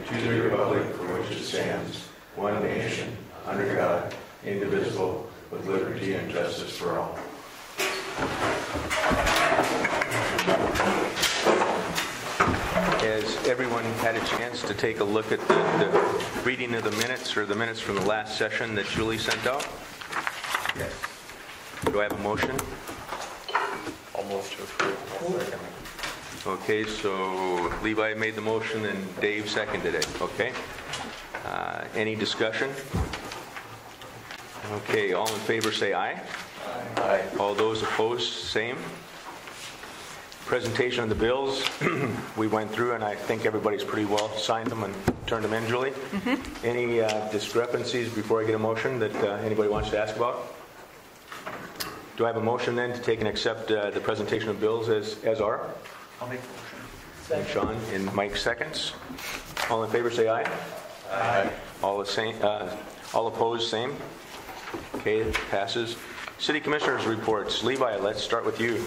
to the republic for which it stands, one nation, under God, indivisible, with liberty and justice for all. Has everyone had a chance to take a look at the reading of the minutes, or the minutes from the last session that Julie sent out? Yes. Do I have a motion? I'll move to approve. Okay, so Levi made the motion and Dave seconded it. Okay. Any discussion? Okay, all in favor say aye. Aye. All those opposed, same. Presentation of the bills. We went through and I think everybody's pretty well signed them and turned them in, Julie. Mm-hmm. Any discrepancies before I get a motion that anybody wants to ask about? Do I have a motion then to take and accept the presentation of bills as are? I'll make the motion. Sean and Mike seconds. All in favor say aye. Aye. All the same. All opposed, same. Okay, it passes. City Commissioners reports. Levi, let's start with you.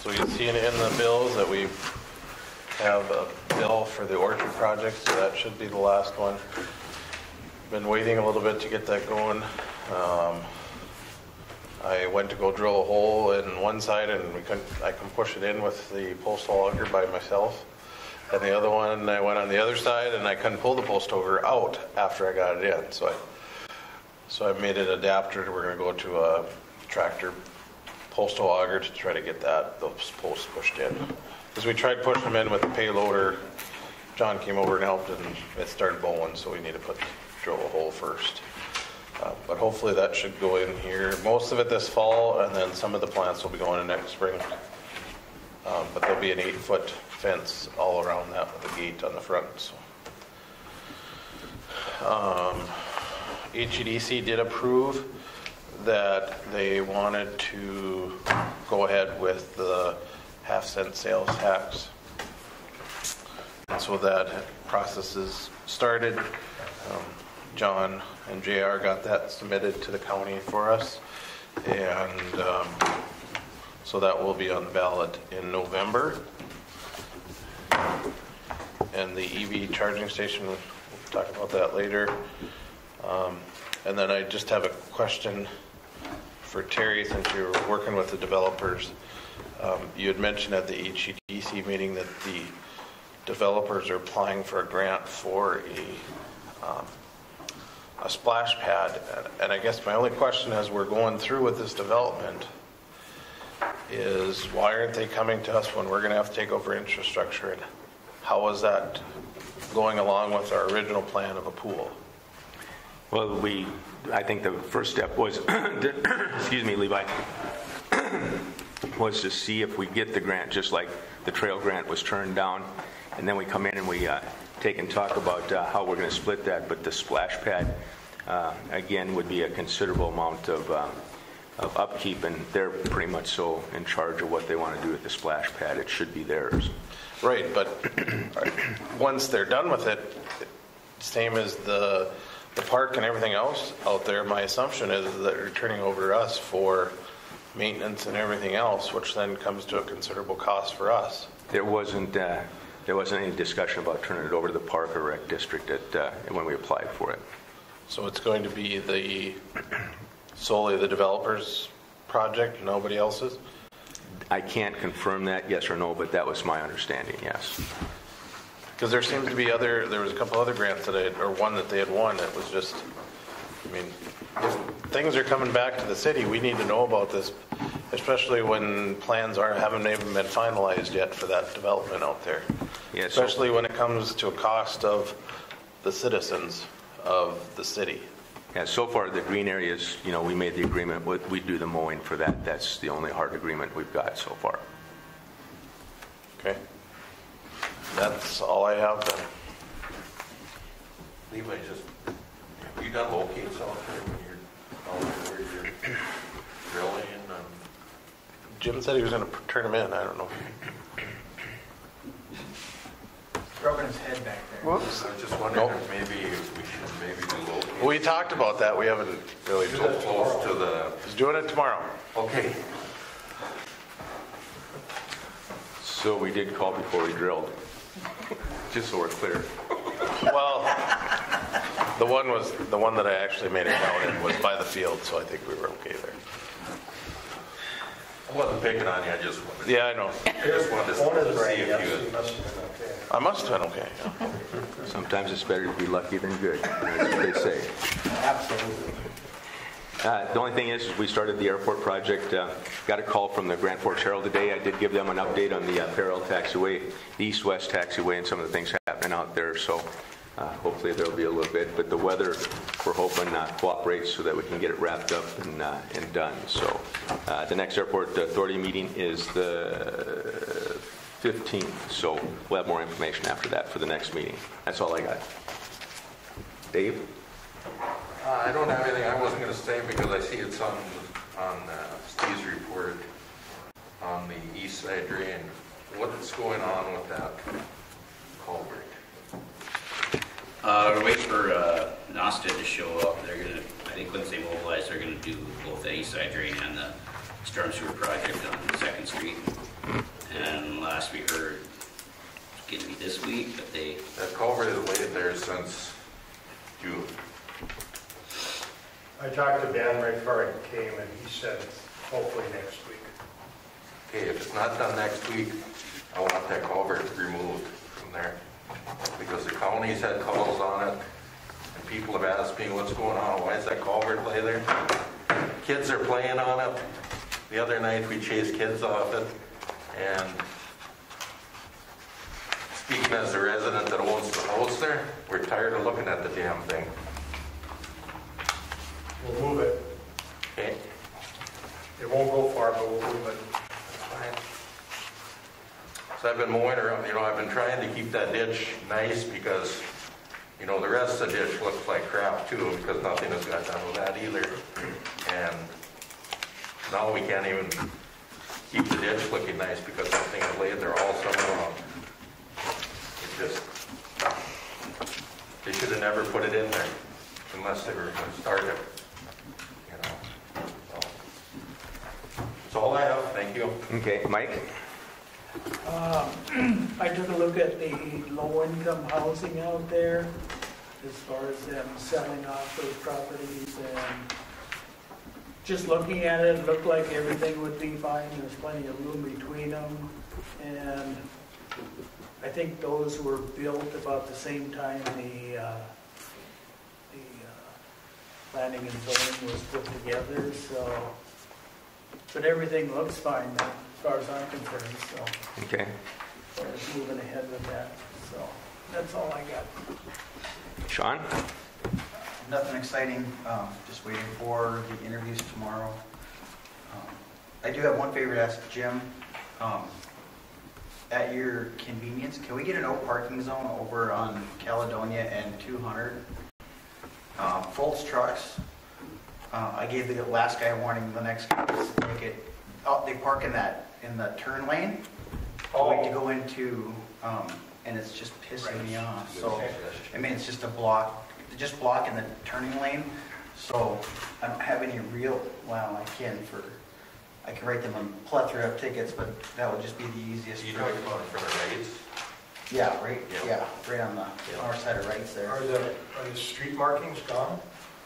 So you see in the bills that we have a bill for the orchard project, so that should be the last one. Been waiting a little bit to get that going. I went to go drill a hole in one side and I can push it in with the postal auger by myself. And the other one, I went on the other side and I couldn't pull the post auger out after I got it in. So I made an adapter. We're going to go to a tractor postal auger to try to get those posts pushed in. Because we tried pushing them in with the payloader. John came over and helped and it started bowing, so we need to drill a hole first. But hopefully that should go in here. Most of it this fall, and then some of the plants will be going in next spring. But there'll be an 8-foot fence all around that with a gate on the front. So. HEDC did approve that they wanted to go ahead with the half-cent sales tax. And so that process is started. John and JR got that submitted to the county for us. And so that will be on the ballot in November. And the EV charging station, we'll talk about that later. And then I just have a question for Terry, since you're working with the developers. You had mentioned at the HEDC meeting that the developers are applying for a grant for a splash pad. And I guess my only question as we're going through with this development is, why aren't they coming to us when we're going to have to take over infrastructure? And how is that going along with our original plan of a pool? Well, I think the first step was, excuse me, Levi, was to see if we get the grant, just like the trail grant was turned down, and then we come in and we take and talk about how we're going to split that. But the splash pad, again, would be a considerable amount of upkeep, and they're pretty much so in charge of what they want to do with the splash pad. It should be theirs. Right, but once they're done with it, same as the park and everything else out there, my assumption is that they're turning over to us for maintenance and everything else, which then comes to a considerable cost for us. There wasn't any discussion about turning it over to the park or rec district when we applied for it. So it's going to be solely the developer's project, nobody else's? I can't confirm that, yes or no, but that was my understanding, yes. Because there seems to be there was a couple other grants or one that they had won. It was just, I mean, if things are coming back to the city, we need to know about this, especially when plans haven't even been finalized yet for that development out there. Yeah, especially when it comes to a cost of the citizens of the city. Yeah, so far the green areas, we made the agreement, we do the mowing for that. That's the only hard agreement we've got so far. Okay. That's all I have then. Levi, have you done locates out there when you're out there where you're drilling? Jim said he was going to turn them in. I don't know. Rubbing his head back there. Whoops. I was just wondering if maybe we should do locates. We talked about that. We haven't really told close to the. He's doing it tomorrow. Okay. So we did call before we drilled. just so we're clear. Well, the one that I actually made it out in was by the field, so I think we were okay there. I wasn't picking on you, I just wanted, Yeah, I know. I just wanted to see if you I must have been okay. Yeah. Sometimes it's better to be lucky than good. That's what they say. Absolutely. The only thing is we started the airport project. Got a call from the Grand Forks Herald today. I did give them an update on the parallel taxiway, the east-west taxiway, and some of the things happening out there. So hopefully there'll be a little bit. But the weather, we're hoping, cooperates so that we can get it wrapped up and done. So the next airport authority meeting is the 15th. So we'll have more information after that for the next meeting. That's all I got. Dave? I don't have anything I wasn't going to say because I see it's on Steve's report on the east side drain. What's going on with that culvert? We're waiting for NOSTA to show up. They're gonna, I think once they mobilize, they're gonna do both the east side drain and the storm sewer project on 2nd Street. And last we heard, it's gonna be this week, but they... That culvert has laid there since June. I talked to Ben right before I came, and he said hopefully next week. Okay, if it's not done next week, I want that culvert removed from there. Because the county's had calls on it, and people have asked me what's going on, why is that culvert lay there? Kids are playing on it. The other night we chased kids off it, and speaking as the resident that owns the house there, we're tired of looking at the damn thing. We'll move it. Okay? It won't go far, but we'll move it. So I've been mowing around, I've been trying to keep that ditch nice because, the rest of the ditch looks like crap too because nothing has got done with that either. And now we can't even keep the ditch looking nice because that thing has laid there all summer long. They should have never put it in there unless they were going to start it. So, that's all I have. Thank you. Okay, Mike? I took a look at the low-income housing out there as far as them selling off those properties, and just looking at it, it looked like everything would be fine. There's plenty of room between them, and I think those were built about the same time the planning and zoning was put together. So, but everything looks fine now, as far as I'm concerned. So, Okay. as far as moving ahead with that. So, that's all I got. Sean? Nothing exciting, just waiting for the interviews tomorrow. I do have one favor to ask Jim. At your convenience, can we get an no parking zone over on Caledonia and 200? Fultz trucks. I gave the last guy a warning, the next guy is make it, they park in the turn lane. Wait to go into, and it's just pissing me off. So, it's just a block, just blocking the turning lane. So I don't have any real, I can write them a plethora of tickets, but that would just be the easiest. You talking about for the rates? Yeah, right. Yep. Yeah, right on the far side of rights there. Are the street markings gone?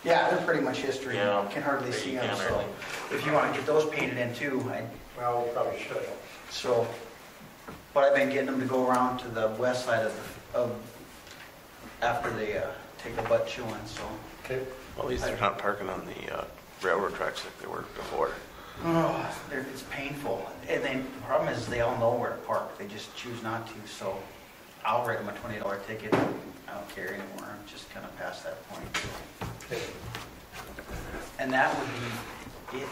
Yeah, they're pretty much history. Yeah. You can hardly Yeah, see you them. can't So really. if you want to get those painted in too, Well, we probably should. but I've been getting them to go around to the west side of after they take a butt chewing. So. Okay. Well, at least they're not parking on the railroad tracks like they were before. Oh, it's painful. And then the problem is they all know where to park. They just choose not to. So I'll write them a $20 ticket. I don't care anymore. I'm just kind of past that point. Okay. And that would be it.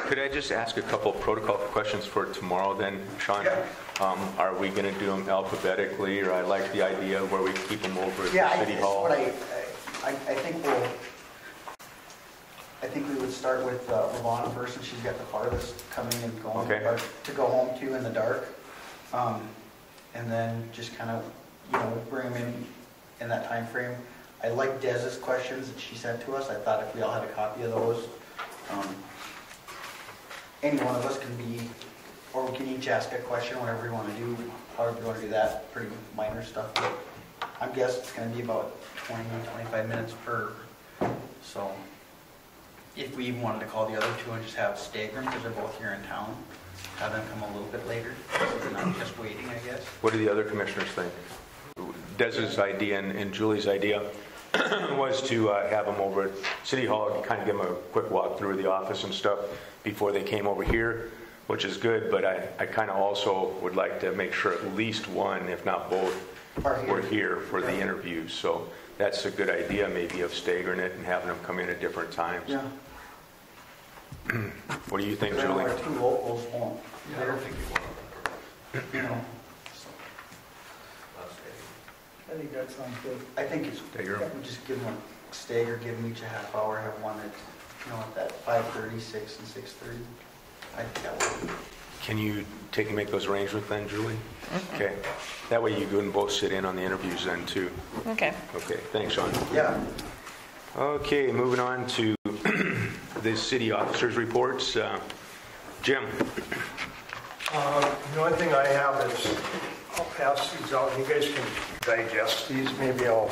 Could I just ask a couple of protocol questions for tomorrow then, Sean? Yeah. Are we going to do them alphabetically, or I like the idea where we keep them over at the City Hall? I think we would start with Ravana first, and she's got the farthest coming and going Okay. or to go home to in the dark. And then just kind of, bring them in that time frame. I like Dez's questions that she sent to us. I thought if we all had a copy of those, any one of us can be, or can each ask a question, whatever you want to do, however you want to do that, pretty minor stuff. But I guess it's going to be about 20, 25 minutes per. So if we even wanted to call the other two and just have stagger them because they're both here in town, have them come a little bit later, so they're not just waiting, I guess. What do the other commissioners think? Des's idea and Julie's idea was to have them over at City Hall and kind of give them a quick walk through the office and stuff before they came over here, which is good, but I kind of also would like to make sure at least one, if not both, were here for the interviews. So that's a good idea, maybe, of staggering it and having them come in at different times. Yeah. What do you think, Julie? Our two locals won't. I don't think you want to. You know, I think that sounds good. I think it's, Stagger 'em. we just give them a stagger, give them each a half hour, have one at, at that 5:30, 6, and 6:30. I think that would. Can you take and make those arrangements then, Julie? Okay. That way you can both sit in on the interviews then, too. Okay. Okay, thanks, Sean. Yeah. Okay, moving on to the city officers' reports. Jim? The only thing I have is, I'll pass these out, you guys can digest these, maybe I'll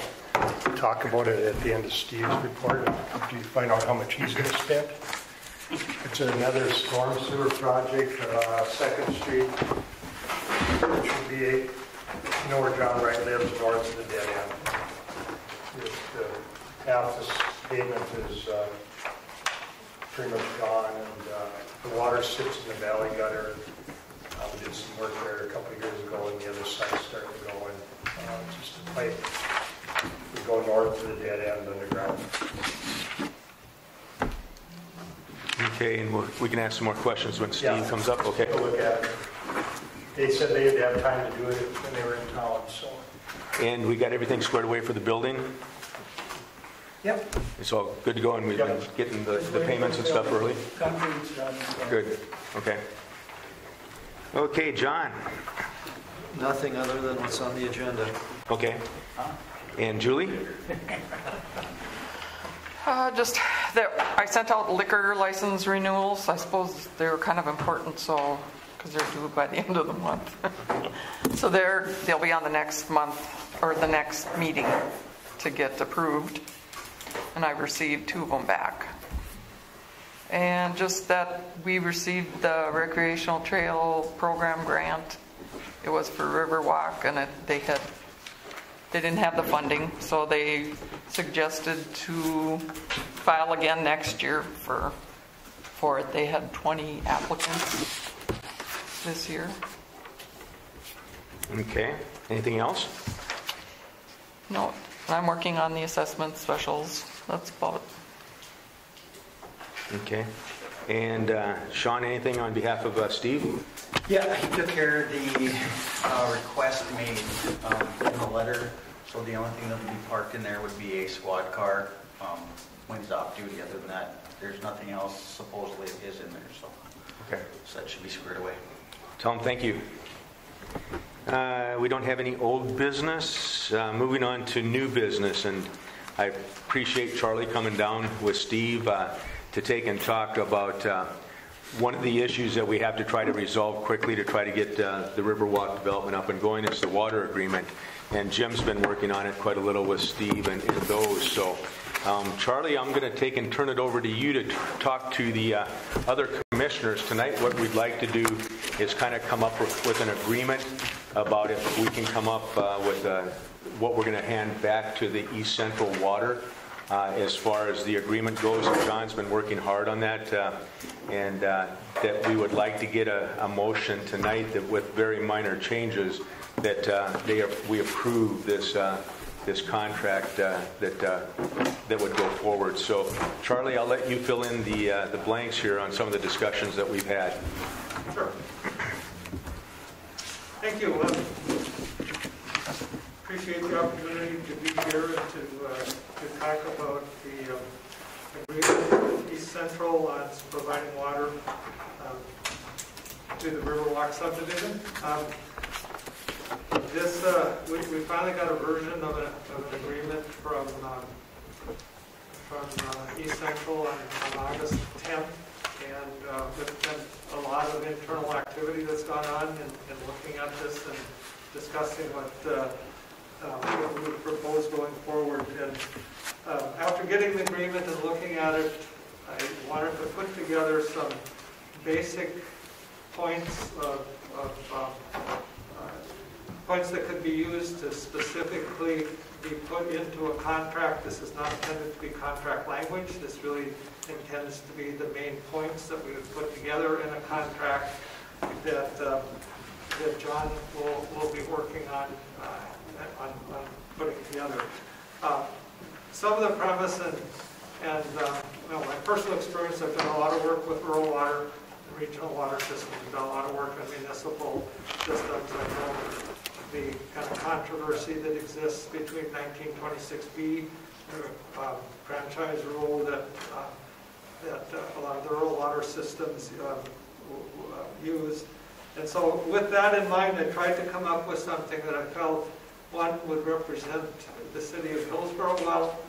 talk about it at the end of Steve's report, after you find out how much he's going to spend. It's another storm sewer project, 2nd Street, which would be, where John Wright lives, north of the dead end. Half the pavement is pretty much gone, and the water sits in the valley gutter. We did some work there a couple of years ago, and the other side's starting to go in. Just a pipe. We go north to the dead end underground. Okay, and we can ask some more questions when Steve comes up. Okay. Take a look at it. They said they'd have time to do it when they were in town, so. And we got everything squared away for the building? Yep. It's all good to go, and we've been getting the payments and stuff early? Concrete's done. So. Good. Okay. Okay, John. Nothing other than what's on the agenda. Okay. And Julie? Just that I sent out liquor license renewals. I suppose they're kind of important, so because they're due by the end of the month. So they'll be on the next month or the next meeting to get approved. And I received 2 of them back. And just that we received the recreational trail program grant. It was for Riverwalk, and they didn't have the funding, so they suggested to file again next year for it. They had 20 applicants this year. Okay. Anything else? No, I'm working on the assessment specials. That's about it. Okay. And Sean, anything on behalf of Steve? Yeah, he took care of the request made in the letter. So the only thing that would be parked in there would be a squad car when he's off duty. Other than that, there's nothing else supposedly is in there. So, okay. So that should be squared away. Tell him thank you. We don't have any old business. Moving on to new business, and I appreciate Charlie coming down with Steve to take and talk about one of the issues that we have to try to resolve quickly to try to get the Riverwalk development up and going is the water agreement. And Jim's been working on it quite a little with Steve and those. So, Charlie, I'm going to take and turn it over to you to talk to the other commissioners tonight. What we'd like to do is kind of come up with an agreement about if we can come up with what we're going to hand back to the East Central Water. As far as the agreement goes, John's been working hard on that, and that we would like to get a motion tonight that, with very minor changes, that we approve this contract that would go forward. So, Charlie, I'll let you fill in the blanks here on some of the discussions that we've had. Sure. Thank you. Appreciate the opportunity to be here and to talk about the agreement with East Central on providing water to the Riverwalk subdivision. We finally got a version of an agreement from East Central on August 10th, and there's been a lot of internal activity that's gone on in looking at this and discussing what we would propose going forward. And after getting the agreement and looking at it, I wanted to put together some basic points points that could be used to specifically be put into a contract. This is not intended to be contract language. This really intends to be the main points that we would put together in a contract that John will be working on putting together. Some of the premise and my personal experience, I've done a lot of work with rural water and regional water systems. I've done a lot of work on municipal systems. I know the kind of controversy that exists between 1926B, the franchise rule that a lot of the rural water systems use. And so with that in mind, I tried to come up with something that I felt, one, would represent the city of Hillsborough well,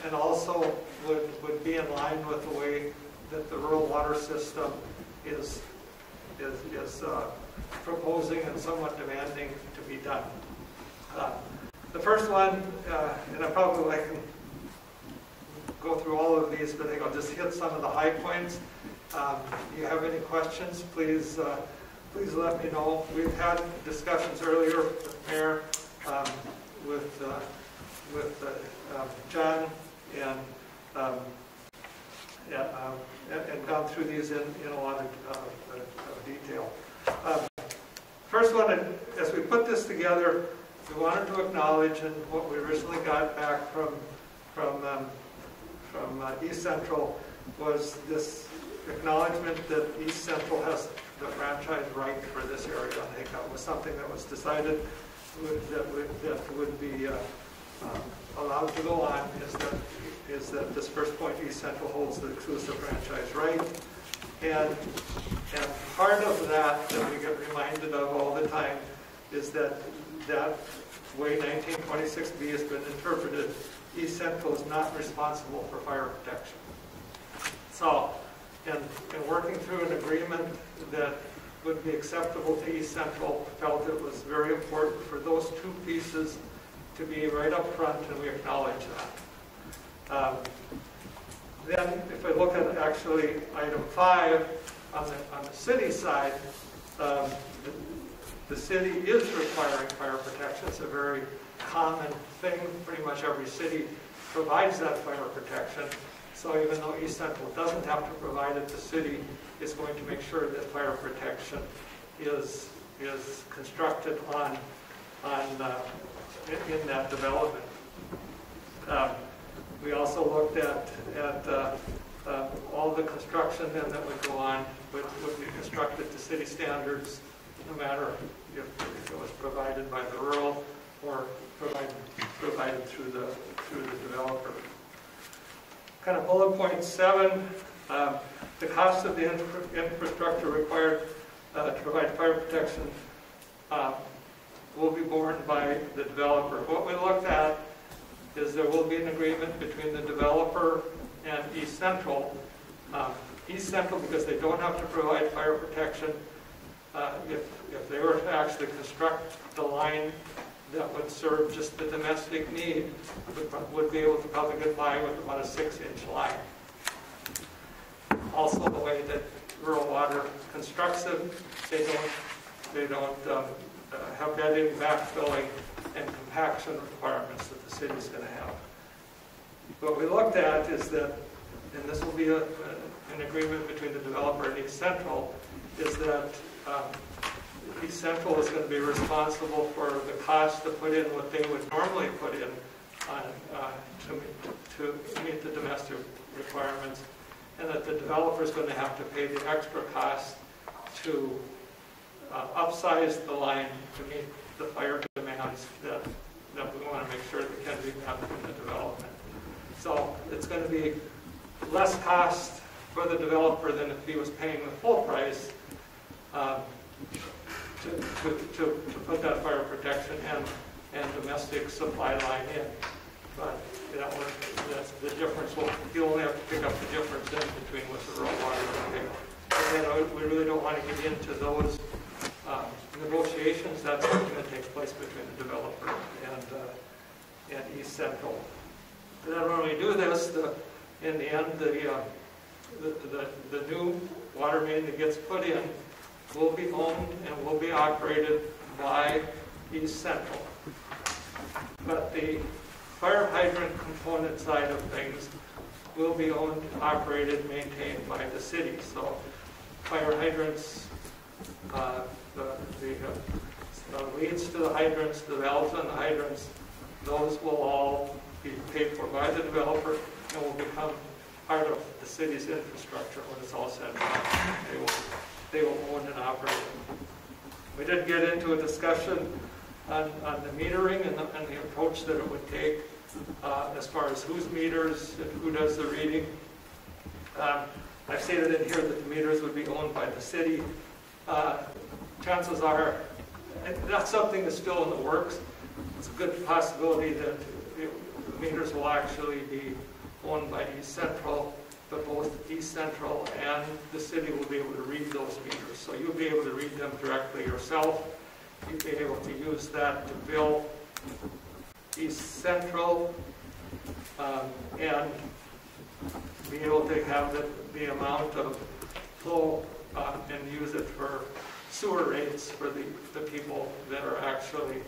and also would be in line with the way that the rural water system is proposing and somewhat demanding to be done. The first one, and I can go through all of these, but I think I'll just hit some of the high points. If you have any questions, please let me know. We've had discussions earlier with Mayor, with John, and gone through these in a lot of detail. First one, as we put this together, we wanted to acknowledge, and what we originally got back from East Central was this acknowledgement that East Central has the franchise right for this area. I think that was something that was decided that would be allowed to go on, is that this first point, East Central holds the exclusive franchise right. And part of that we get reminded of all the time is that way 1926B has been interpreted, East Central is not responsible for fire protection. So, in working through an agreement that would be acceptable to East Central, felt it was very important for those two pieces to be right up front, and we acknowledge that. Then, if I look at actually item 5 on the city side, the city is requiring fire protection. It's a very common thing. Pretty much every city provides that fire protection. So even though East Central doesn't have to provide it, the city is going to make sure that fire protection is constructed in that development. We also looked at all the construction then that would go on would be constructed to city standards, no matter if it was provided by the rural or provided through the developer. Kind of bullet point 7, the cost of the infrastructure required to provide fire protection will be borne by the developer. What we looked at is there will be an agreement between the developer and East Central. East Central, because they don't have to provide fire protection, if they were to actually construct the line that would serve just the domestic need, would be able to probably get by with about a 6-inch line. Also, the way that rural water constructs them, they don't have bedding, backfilling, and compaction requirements that the city is going to have. What we looked at is that, and this will be an agreement between the developer and East Central, is that East Central is going to be responsible for the cost to put in what they would normally put in to meet the domestic requirements, and that the developer is going to have to pay the extra cost to upsize the line to meet the fire demands that we want to make sure that can be met in the development. So it's going to be less cost for the developer than if he was paying the full price to put that fire protection and domestic supply line in. But that's the difference. You'll only have to pick up the difference in between what the rural water will pay. and we really don't want to get into those negotiations. That's going to take place between the developer and East Central. And then when we do this, in the end, the new water main that gets put in will be owned and will be operated by East Central. But the fire hydrant component side of things will be owned, operated, maintained by the city. So fire hydrants, the leads to the hydrants, the valves on the hydrants, those will all be paid for by the developer and will become part of the city's infrastructure when it's all said and done. They will own and operate it. We did get into a discussion on the metering and the approach that it would take as far as whose meters and who does the reading. I've stated in here that the meters would be owned by the city. Chances are that's something that's still in the works. It's a good possibility that the meters will actually be owned by East Central, but both East Central and the city will be able to read those meters. So you'll be able to read them directly yourself. You'll be able to use that to bill East Central and be able to have the amount of flow and use it for sewer rates for the people that are actually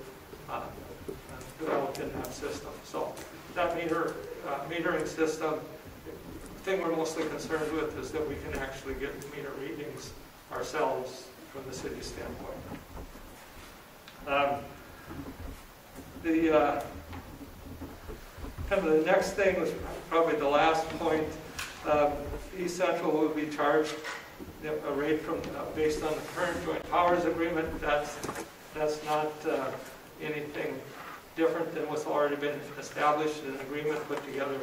developed in that system. So that metering system, the thing we're mostly concerned with is that we can actually get meter readings ourselves from the city standpoint. Kind of the next thing was probably the last point. East Central will be charged a rate based on the current joint powers agreement. That's not anything different than what's already been established in an agreement put together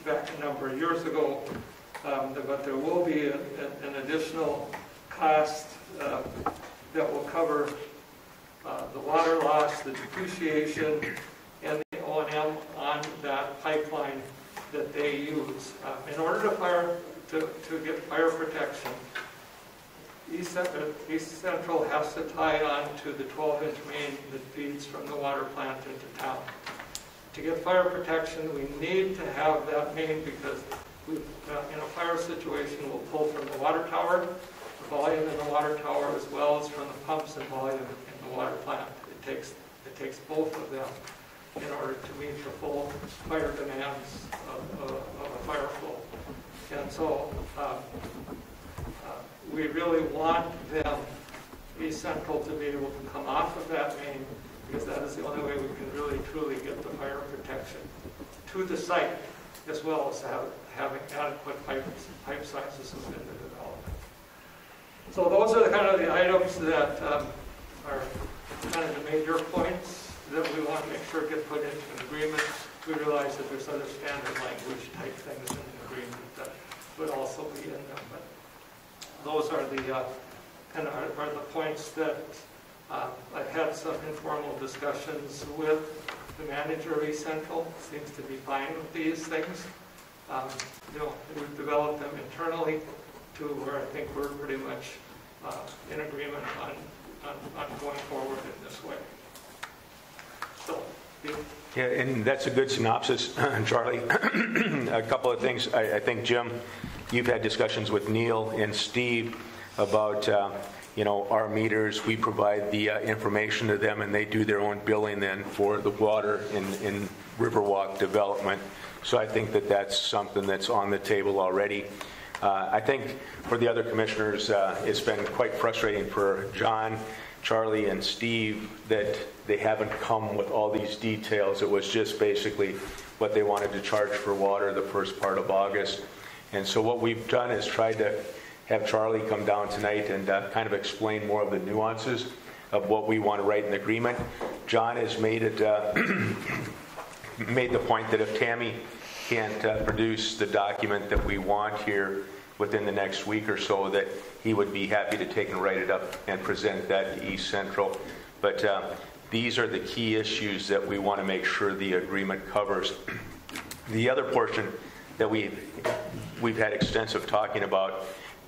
back a number of years ago. But there will be an additional cost that will cover the water loss, the depreciation, and the O&M on that pipeline that they use. In order to get fire protection, East Central has to tie on to the 12-inch main that feeds from the water plant into town. To get fire protection, we need to have that main because in a fire situation, we'll pull from the water tower, the volume in the water tower, as well as from the pumps and volume in the water plant. It takes both of them in order to meet the full fire demands of a fire flow. And so we really want them, East Central, to be able to come off of that main because that is the only way we can really truly get the fire protection to the site, as well as having adequate pipe sizes within the development. So those are kind of the items that are kind of the major points that we want to make sure get put into an agreement. We realize that there's other standard language type things in an agreement that would also be in them, but those are the kind of are the points that I've had some informal discussions with the manager of East Central. Seems to be fine with these things. We've developed them internally to where I think we're pretty much in agreement on going forward in this way. So, yeah, and that's a good synopsis, Charlie. A couple of things. I think, Jim, you've had discussions with Neil and Steve about, our meters. We provide the information to them, and they do their own billing then for the water in Riverwalk development. So I think that that's something that's on the table already. I think for the other commissioners, it's been quite frustrating for John, Charlie, and Steve that they haven't come with all these details. It was just basically what they wanted to charge for water the first part of August. And so what we've done is tried to have Charlie come down tonight and kind of explain more of the nuances of what we want to write in the agreement. John has made it made the point that if Tammy can't produce the document that we want here within the next week or so, that he would be happy to take and write it up and present that to East Central. But these are the key issues that we want to make sure the agreement covers. The other portion that we've had extensive talking about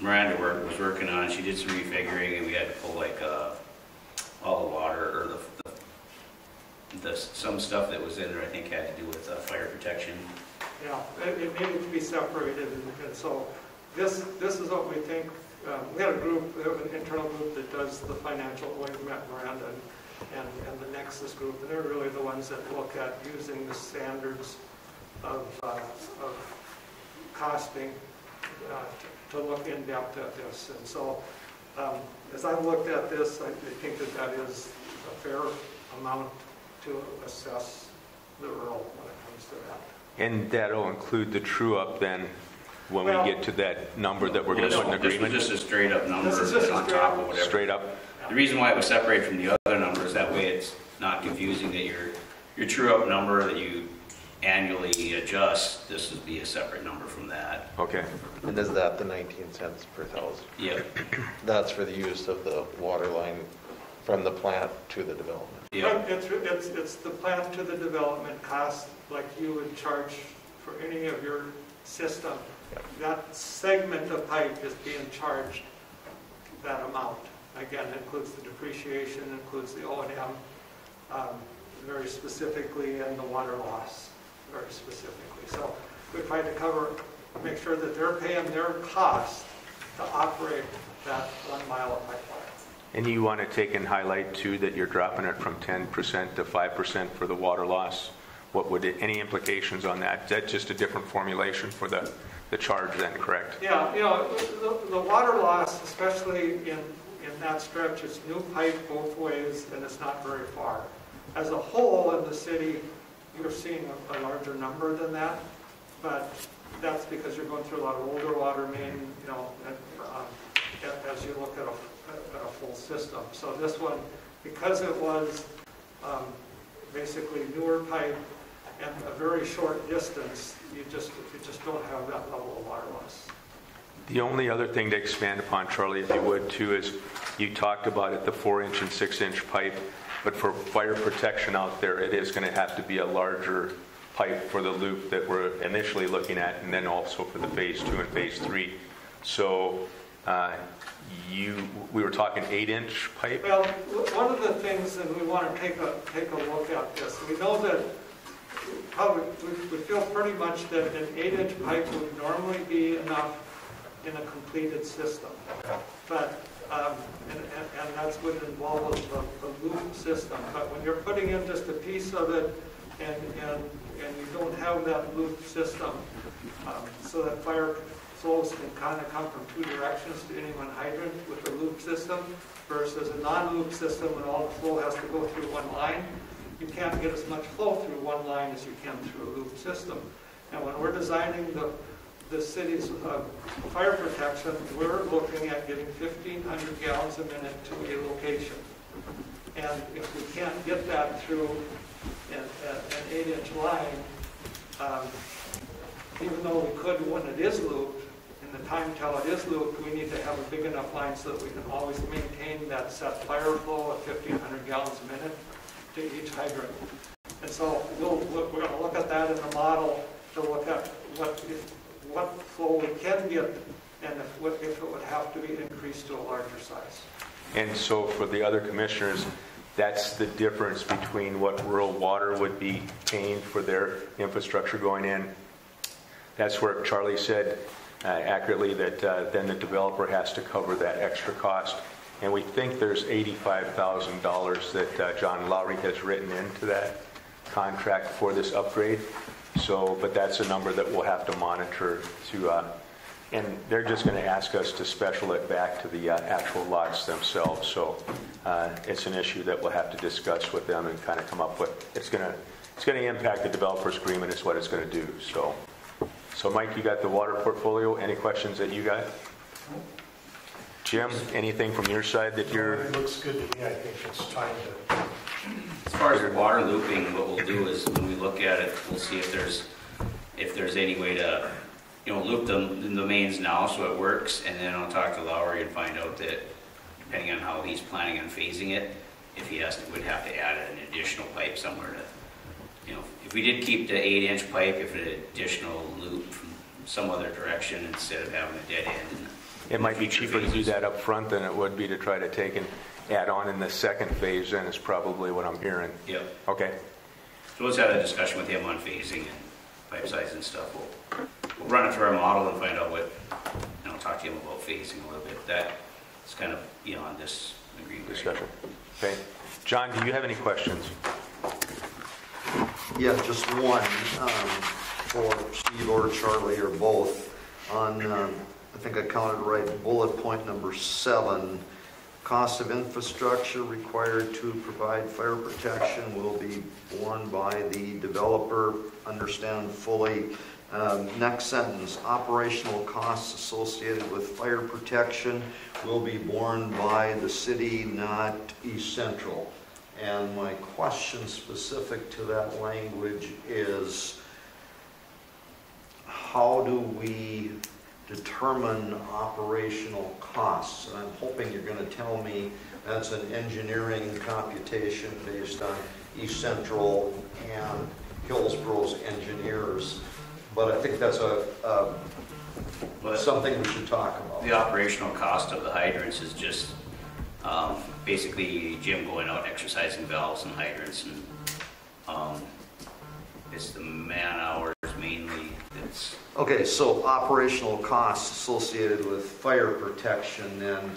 Miranda was working on. She did some refiguring, and we had to pull like all the water or some stuff that was in there. I think had to do with fire protection. Yeah, it needed to be separated, and so this is what we think. We had a group, an internal group that does the financial. We met Miranda and the Nexus group, and they're really the ones that look at using the standards of costing to look in depth at this. And so, as I've looked at this, I think that is a fair amount to assess the rural when it comes to that. And that'll include the true up then when we get to that number that we're going to put in agreement? This was just a straight up number This is just on top of whatever. Straight up? The reason why it was separated from the other numbers, that way it's not confusing that your true up number that you annually adjust, this would be a separate number from that. Okay. And is that the 19 cents per thousand? Yep. That's for the use of the water line from the plant to the development? Yep. It's the plant to the development cost, like you would charge for any of your system. That segment of pipe is being charged that amount. Again, it includes the depreciation, includes the O&M, very specifically, and the water loss, very specifically. So we try to make sure that they're paying their cost to operate that 1 mile of pipeline. And you want to take and highlight too that you're dropping it from 10% to 5% for the water loss. What would any implications on that? Is that just a different formulation for the charge then, correct? Yeah, the water loss, especially in that stretch, it's new pipe both ways, and it's not very far. As a whole in the city, you're seeing a larger number than that, but that's because you're going through a lot of older water main, as you look at a full system. So this one, because it was basically newer pipe and a very short distance, you just don't have that level of water loss. The only other thing to expand upon, Charlie, if you would, too, is you talked about it, the 4-inch and 6-inch pipe, but for fire protection out there, it is going to have to be a larger pipe for the loop that we're initially looking at, and then also for the phase 2 and phase 3. So we were talking 8-inch pipe? Well, one of the things, and we want to take a look at this, we know that we feel pretty much that an 8-inch pipe would normally be enough in a completed system. But, and that would involve a loop system. But when you're putting in just a piece of it and you don't have that loop system, so that fire flows can kind of come from two directions to any one hydrant with a loop system versus a non-loop system when all the flow has to go through one line, you can't get as much flow through one line as you can through a loop system. And when we're designing the city's fire protection, we're looking at getting 1,500 gallons a minute to a location. And if we can't get that through an 8-inch line, even though we could when it is looped, in the time till it is looped, we need to have a big enough line so that we can always maintain that set fire flow of 1,500 gallons a minute to each hydrant. And so we're going to look at that in the model to look at what flow we can get and if it would have to be increased to a larger size. And so for the other commissioners, that's the difference between what rural water would be paying for their infrastructure going in. That's where Charlie said accurately that then the developer has to cover that extra cost. And we think there's $85,000 that John Lowry has written into that contract for this upgrade. So, but that's a number that we'll have to monitor and they're just going to ask us to special it back to the actual lots themselves. So it's an issue that we'll have to discuss with them and kind of come up with. It's going to impact the developer's agreement is what it's going to do. So Mike, you got the water portfolio. Any questions that you got? Jim, anything from your side that you're... It looks good to me. I think it's time to... As far as water looping, what we'll do is when we look at it, we'll see if there's any way to, loop the mains now so it works, and then I'll talk to Lowry and find out that depending on how he's planning on phasing it, if he would have to add an additional pipe somewhere to, if we did keep the 8-inch pipe, if an additional loop from some other direction instead of having a dead end It might be cheaper to do that up front than it would be to try to take and add on in the second phase, then is probably what I'm hearing. Yep. Okay. So let's have a discussion with him on phasing and pipe size and stuff. We'll run it through our model and find out what, talk to him about phasing a little bit. That's kind of beyond this agreement. Discussion. Okay. John, do you have any questions? Yeah, just one for Steve or Charlie or both. On, I think I counted right, bullet point number 7, cost of infrastructure required to provide fire protection will be borne by the developer. Understand fully. Next sentence, operational costs associated with fire protection will be borne by the city, not East Central. And my question specific to that language is, how do we determine operational costs? And I'm hoping you're going to tell me that's an engineering computation based on East Central and Hillsboro's engineers. But I think that's something we should talk about. The operational cost of the hydrants is just basically Jim going out and exercising valves and hydrants, and it's the man hours mainly. Okay, so operational costs associated with fire protection, then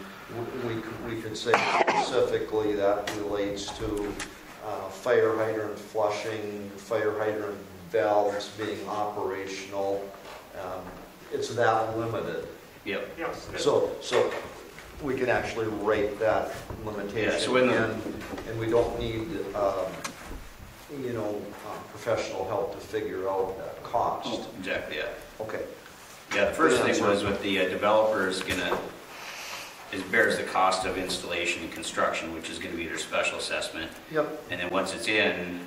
we could say specifically that relates to fire hydrant flushing, fire hydrant valves being operational. It's that limited. Yep. Yes. So we can actually rate that limitation, yeah, so and we don't need professional help to figure out that cost. Oh, exactly. Yeah. Okay. Yeah. The first thing was with the developer is bears the cost of installation and construction, which is going to be their special assessment. Yep. And then once it's in,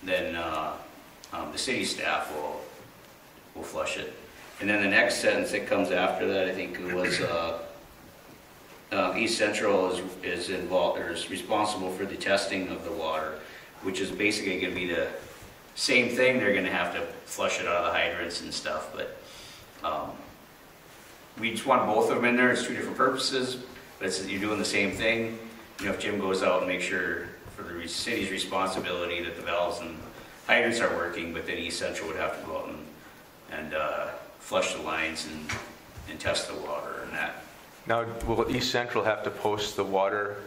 then the city staff will flush it. And then the next sentence that comes after that, I think it was East Central is involved or is responsible for the testing of the water, which is basically going to be the same thing. They're going to have to flush it out of the hydrants and stuff, but we just want both of them in there. It's 2 different purposes, but you're doing the same thing. If Jim goes out and makes sure for the city's responsibility that the valves and hydrants are working, but then East Central would have to go out and flush the lines and test the water and that. Now, will East Central have to post the water,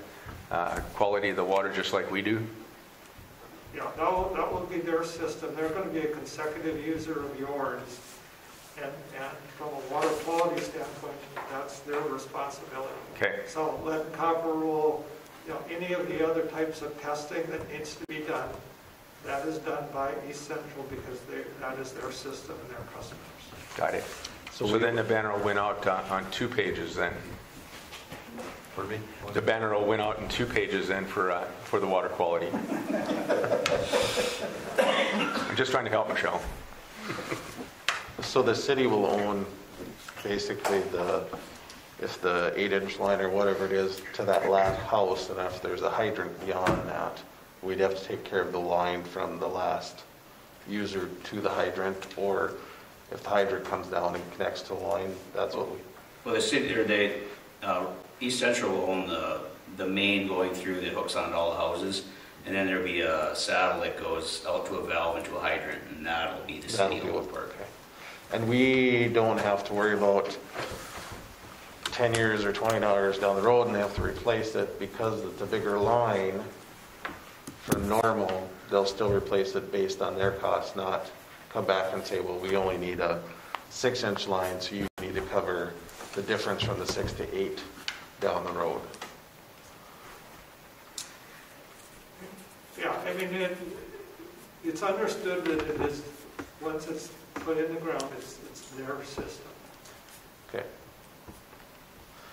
quality of the water just like we do? Yeah, that will be their system. They're going to be a consecutive user of yours. And from a water quality standpoint, that's their responsibility. Okay. So lead and copper rule, any of the other types of testing that needs to be done, that is done by East Central because that is their system and their customers. Got it. So then the banner went out on 2 pages then. Pardon me? The banner went out in 2 pages then for the water quality. I'm just trying to help Michelle. So the city will own basically if the 8-inch line or whatever it is to that last house, and if there's a hydrant beyond that, we'd have to take care of the line from the last user to the hydrant, or if the hydrant comes down and connects to the line, that's what we... Well, the city, or East Central will own the main going through that hooks onto all the houses, and then there'll be a saddle that goes out to a valve into a hydrant, and that'll be the city. That'll be okay. And we don't have to worry about 10 years or $20 down the road and they have to replace it because it's a bigger line. For normal, they'll still replace it based on their cost, not come back and say, well, we only need a 6-inch line, so you need to cover the difference from the 6 to 8 down the road. Yeah, I mean, it's understood that it is, once it's put in the ground, it's their system. Okay.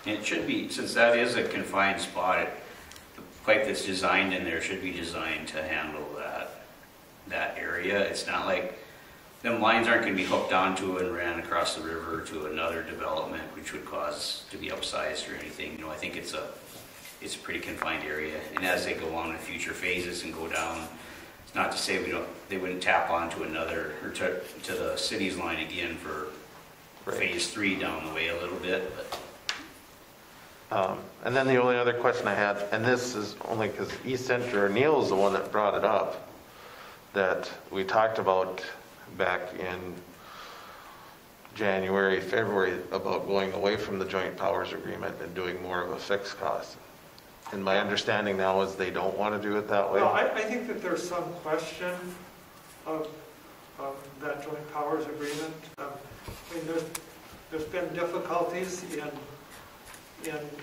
And it should be, since that is a confined spot, the pipe that's designed in there should be designed to handle that area. It's not like, them lines aren't going to be hooked onto and ran across the river to another development, which would cause to be upsized or anything. I think it's a pretty confined area. And as they go on in future phases and go down, it's not to say they wouldn't tap onto another, or to the city's line again for phase 3 down the way a little bit, but And then the only other question I had, and this is only because East Central, or Neil is the one that brought it up, that we talked about back in January, February, about going away from the joint powers agreement and doing more of a fixed cost. And my understanding now is they don't want to do it that way. Well, I think that there's some question of that joint powers agreement. I mean, there's been difficulties in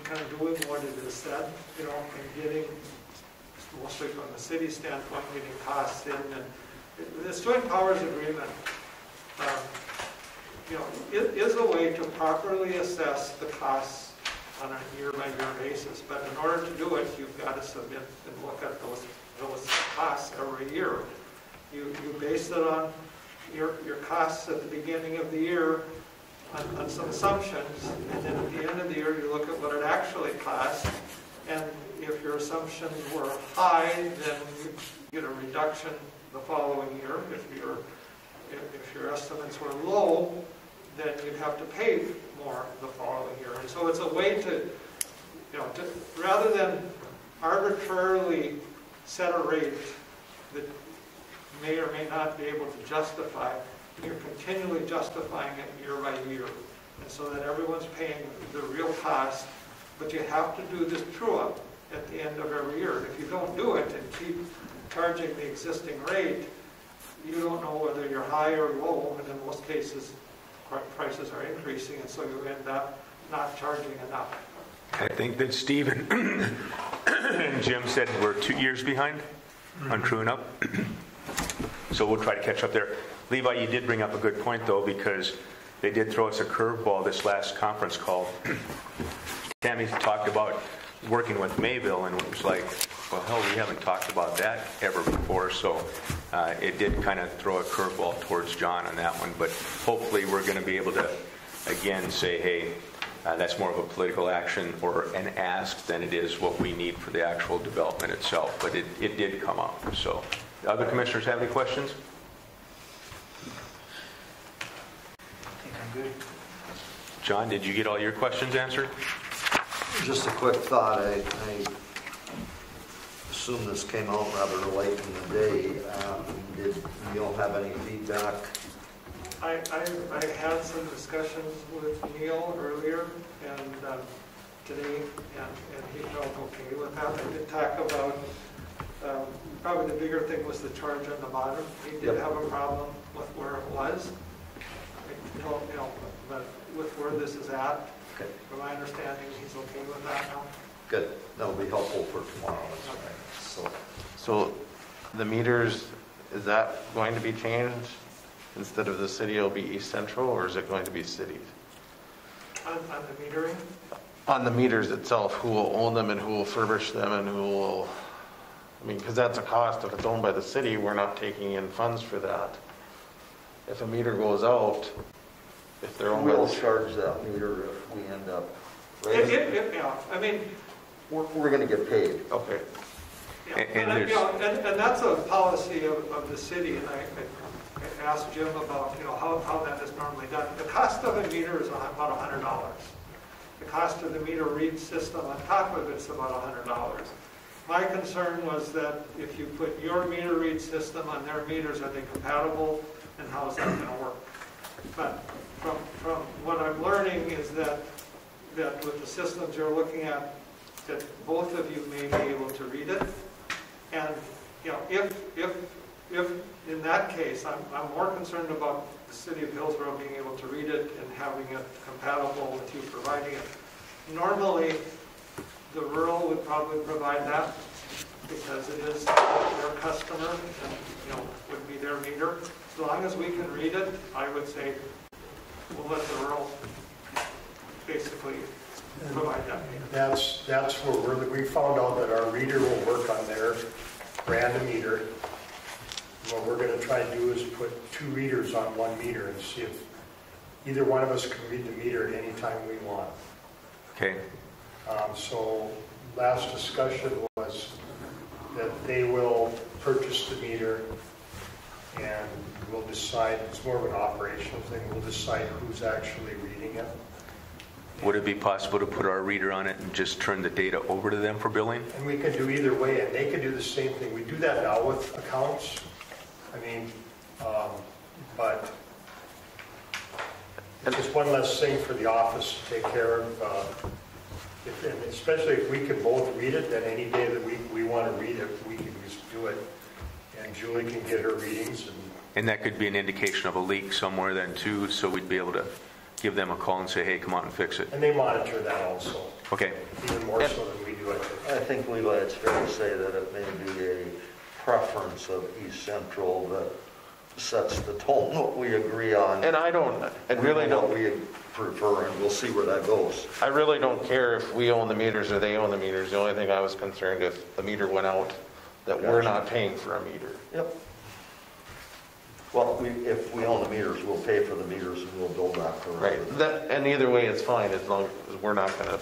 kind of doing what it is said, you know, and getting, mostly from the city standpoint, getting costs in. And this joint powers agreement, you know, it is a way to properly assess the costs on a year-by-year basis. But in order to do it, you've got to submit and look at those costs every year. You base it on your costs at the beginning of the year on some assumptions, and then at the end of the year you look at what it actually costs, and if your assumptions were high, then you get a reduction the following year. If your estimates were low, then you'd have to pay more the following year. And so it's a way to, you know, rather than arbitrarily set a rate that may or may not be able to justify, you're continually justifying it year by year. And so that everyone's paying the real cost, but you have to do this true-up at the end of every year. If you don't do it and keep charging the existing rate, you don't know whether you're high or low, and in most cases, prices are increasing, and so you end up not charging enough. I think that Steve and Jim said we're 2 years behind on truing up. So we'll try to catch up there. Levi, you did bring up a good point, though, because they did throw us a curveball this last conference call. Tammy talked about working with Mayville, and it was like, well, hell, we haven't talked about that ever before. So it did kind of throw a curveball towards John on that one. But hopefully we're going to be able to, again, say, hey, that's more of a political action or an ask than it is what we need for the actual development itself. But it did come up. So other commissioners have any questions? I think I'm good. John, did you get all your questions answered? Just a quick thought. I assume this came out rather late in the day. Did Neil have any feedback? I had some discussions with Neil earlier and today, and he felt okay with that. I did talk about probably the bigger thing was the charge on the bottom. He did have a problem with where it was. But with where this is at, Okay. from my understanding, he's okay with that now. Good. That'll be helpful for tomorrow. So the meters, is that going to be changed? Instead of the city, it'll be East Central, or is it going to be cities? On the metering? On the meters itself, who will own them and who will furbish them and who will, I mean, because that's a cost. If it's owned by the city, we're not taking in funds for that. If a meter goes out, if they're owned by We'll the charge that meter if we end up, right? Yeah, I mean, We're going to get paid. Okay. yeah, And and that's a policy of the city, and I asked Jim about, how that is normally done. The cost of a meter is about $100. The cost of the meter read system on top of it's about $100. My concern was that if you put your meter read system on their meters, are they compatible, and how is that going to work? But from what I'm learning is that with the systems you're looking at, that both of you may be able to read it. And if in that case, I'm more concerned about the city of Hillsborough being able to read it and having it compatible with you providing it. Normally, the rural would probably provide that because it is their customer and would be their meter. As long as we can read it, I would say we'll let the rural basically provide that meter. That's where we found out that our reader will work on their random meter. What we're going to try to do is put two readers on one meter and see if either one of us can read the meter at any time we want. Okay. So last discussion was that they will purchase the meter and we'll decide, it's more of an operational thing, we'll decide who's actually reading it. Would it be possible to put our reader on it and just turn the data over to them for billing? And we can do either way, and they can do the same thing. We do that now with accounts. I mean, but it's just one less thing for the office to take care of. And especially if we can both read it, then any day that we want to read it, we can just do it. And Julie can get her readings. And that could be an indication of a leak somewhere then too, so we'd be able to give them a call and say, hey, come out and fix it. And they monitor that also. Okay. Even more so than we do, I think. I think, Levi, it's fair to say that it may be a preference of East Central that sets the tone, what we agree on. And I really don't. What we prefer, and we'll see where that goes. I really don't care if we own the meters or they own the meters. The only thing I was concerned if the meter went out, that we're not paying for a meter. Yep. Well, if we own the meters, we'll pay for the meters and we'll bill that for Right. And either way, it's fine as long as we're not going to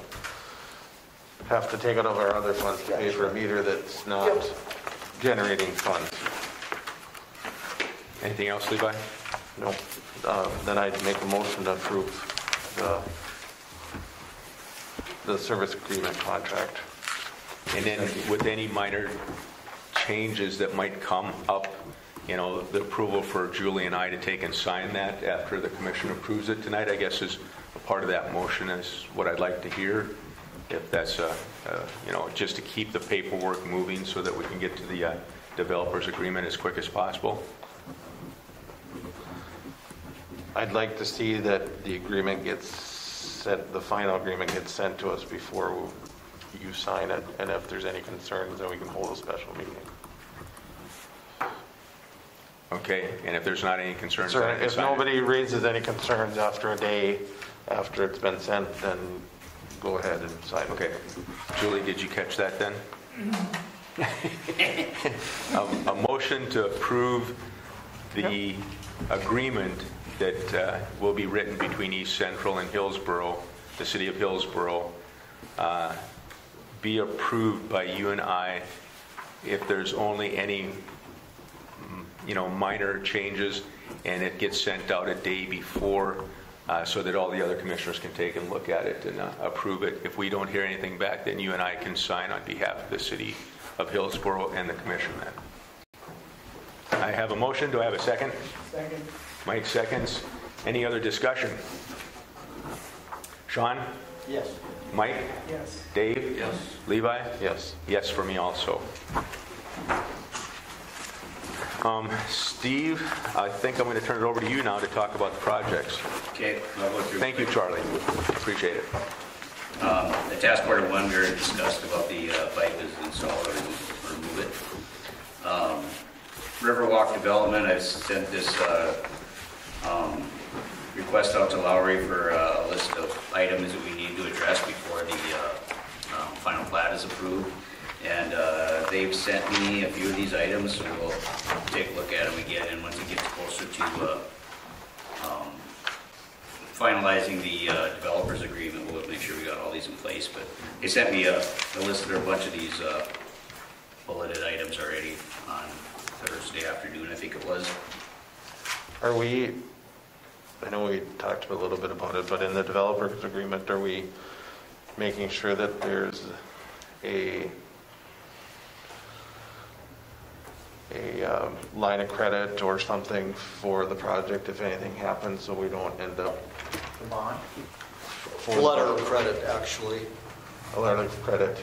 have to take out of our other funds to pay for a meter that's not generating funds. Anything else, Levi? No. Then I'd make a motion to approve the service agreement contract. And then with any minor changes that might come up, you know, the approval for Julie and I to take and sign that after the commission approves it tonight, I guess is a part of that motion is what I'd like to hear. If that's, you know, just to keep the paperwork moving so that we can get to the developers agreement as quick as possible. I'd like to see that the agreement gets sent, the final agreement gets sent to us before you sign it. And if there's any concerns, then we can hold a special meeting. Okay, and if there's not any concerns, Sir, if nobody raises any concerns after a day after it's been sent, then go ahead and sign it. Okay. Julie, did you catch that then? A motion to approve the agreement that will be written between East Central and Hillsborough, the city of Hillsborough, be approved by you and I if there's only any, you know, minor changes, and it gets sent out a day before so that all the other commissioners can take and look at it and approve it. If we don't hear anything back, then you and I can sign on behalf of the city of Hillsborough and the commission then. I have a motion. Do I have a second? Second. Mike seconds. Any other discussion? Sean? Yes. Mike? Yes. Dave? Yes. Levi? Yes. Yes for me also. Steve, I think I'm going to turn it over to you now to talk about the projects. Okay, I'll go through. Thank you, Charlie. Appreciate it. The task order 1, we already discussed about the pipe is installed or remove it. Riverwalk Development, I've sent this request out to Lowry for a list of items that we need to address before the final plat is approved. And they've sent me a few of these items, so we'll take a look at them again. And once it gets closer to finalizing the developers agreement, we'll make sure we got all these in place. But they sent me a list of a bunch of these bulleted items already on Thursday afternoon, I think it was. Are we, I know we talked a little bit about it, but in the developers agreement, are we making sure that there's a line of credit or something for the project if anything happens, so we don't end up The bond? Letter of credit, actually. a letter of credit?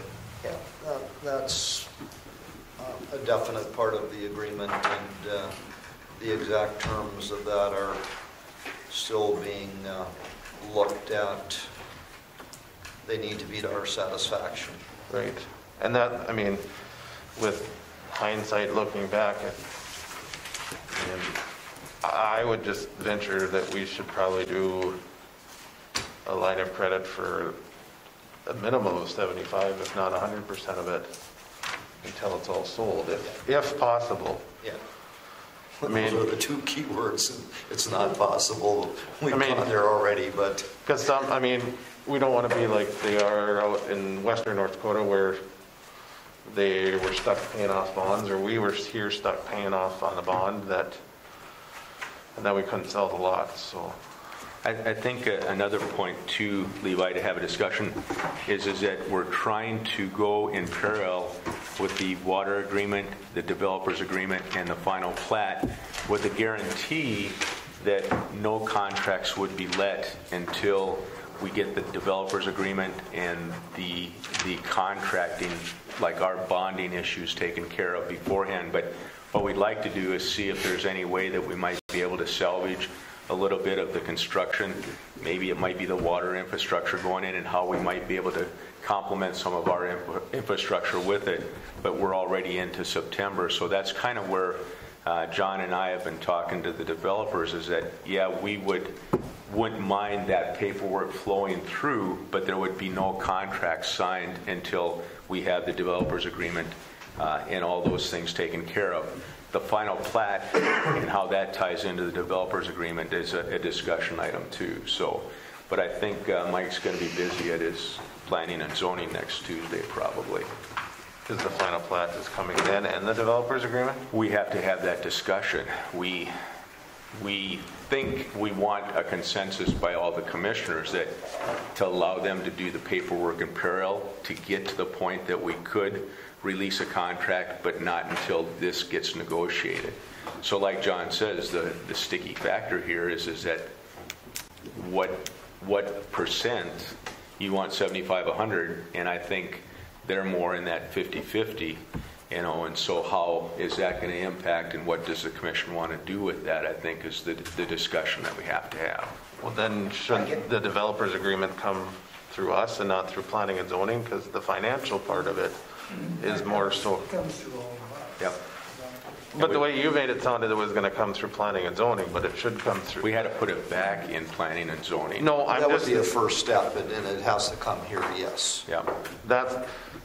Yeah, that's a definite part of the agreement, and the exact terms of that are still being looked at. They need to be to our satisfaction. Right. And that, I mean, with hindsight looking back, I would just venture that we should probably do a line of credit for a minimum of 75, if not 100% of it, until it's all sold, if possible. Yeah. I mean, those are the two key words. It's not possible. We've gone there already, but because some, I mean, we don't want to be like they are out in western North Dakota where they were stuck paying off bonds, or we were here stuck paying off on the bond that, and then we couldn't sell the lot. So I think another point too, Levi, to have a discussion is that we're trying to go in parallel with the water agreement, the developers agreement, and the final plat with a guarantee that no contracts would be let until we get the developers agreement and the contracting, like our bonding issues, taken care of beforehand. But what we'd like to do is see if there's any way that we might be able to salvage a little bit of the construction. Maybe it might be the water infrastructure going in and how we might be able to complement some of our infrastructure with it. But we're already into September, so that's kind of where John and I have been talking to the developers, is that, yeah, we wouldn't mind that paperwork flowing through, but there would be no contract signed until we have the developers agreement and all those things taken care of. The final plat and how that ties into the developers agreement is a discussion item too. So, but I think Mike's going to be busy at his planning and zoning next Tuesday probably. Because the final plat is coming in and the developers agreement? We have to have that discussion. We think we want a consensus by all the commissioners that to allow them to do the paperwork in parallel to get to the point that we could release a contract, but not until this gets negotiated. So like John says, the sticky factor here is that what percent you want 75, 100, and I think they're more in that 50-50, and so how is that going to impact, and what does the commission want to do with that, I think is the discussion that we have to have. Well, then should the developers agreement come through us and not through planning and zoning? Because the financial part of it is more so. Comes through all of us. Yep. But the way you made it sounded, it was going to come through planning and zoning, but it should come through. We had to put it back in planning and zoning. No, I'm That would just. be a first step, and then it has to come here, yes. Yeah. That's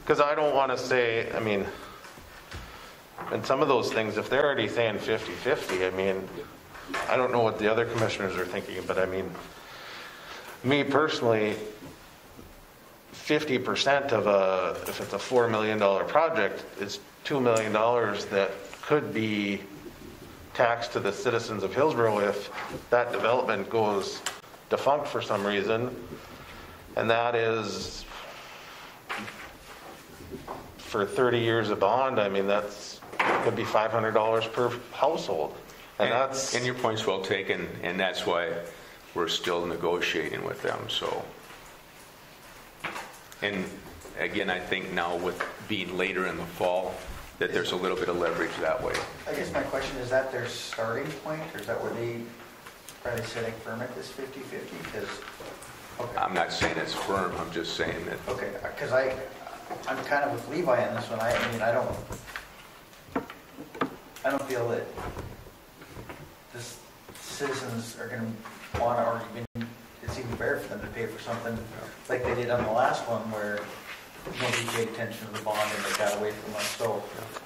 because I don't want to say, I mean, and some of those things, if they're already saying 50-50, I mean, I don't know what the other commissioners are thinking, but I mean, me personally, 50% of if it's a $4 million project, is $2 million that could be taxed to the citizens of Hillsborough if that development goes defunct for some reason. And that is for 30 years of bond. I mean, that's could be $500 per household. And your point's well taken, and that's why we're still negotiating with them. So, and again, I think now with being later in the fall, that there's a little bit of leverage that way. I guess my question is that their starting point, or is that where are they setting firm at this 50-50? Because okay. I'm not saying it's firm. I'm just saying that. Okay, because I'm kind of with Levi on this one. I mean, I don't feel that the citizens are going to want to, or even it's even fair for them to pay for something like they did on the last one where nobody paid attention to the bond and they got away from us. So,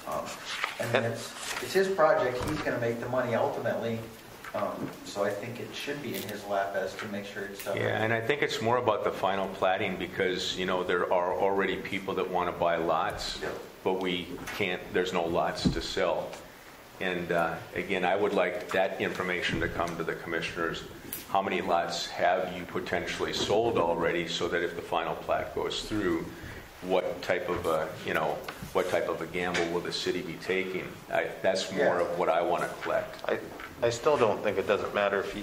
I mean, it's his project. He's going to make the money ultimately. So I think it should be in his lap as to make sure it's done. Yeah, and I think it's more about the final platting because, there are already people that want to buy lots, but we can't, there's no lots to sell. And again, I would like that information to come to the commissioners. How many lots have you potentially sold already so that if the final plat goes through, what type of a gamble will the city be taking? That's more of what I want to collect. I still don't think it doesn't matter if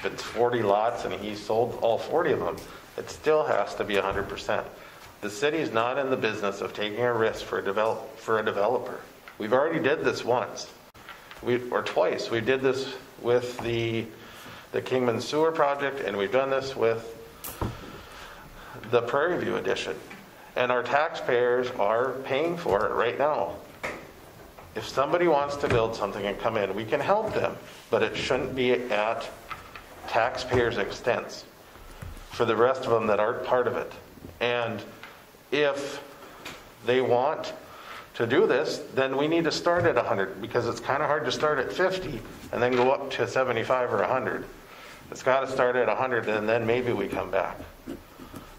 it's 40 lots and he sold all 40 of them. It still has to be 100%. The city's not in the business of taking a risk for a developer. We've already did this once, or twice. We did this with the Kingman Sewer project, and we've done this with the Prairie View addition. And our taxpayers are paying for it right now. If somebody wants to build something and come in, we can help them, but it shouldn't be at taxpayers' expense for the rest of them that aren't part of it. And if they want to do this, then we need to start at 100 because it's kind of hard to start at 50 and then go up to 75 or 100. It's got to start at 100 and then maybe we come back.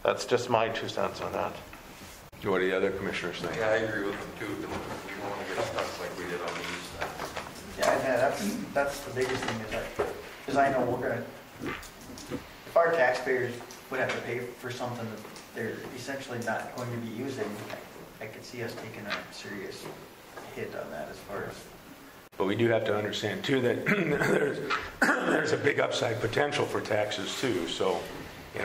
That's just my 2 cents on that. What do the other commissioners think? Yeah, I agree with them too. We don't want to get stuck like we did on the east side. Yeah, that's the biggest thing is I know we're going to, if our taxpayers would have to pay for something that they're essentially not going to be using, I could see us taking a serious hit on that as far as. But we do have to understand too that there's a big upside potential for taxes too. So,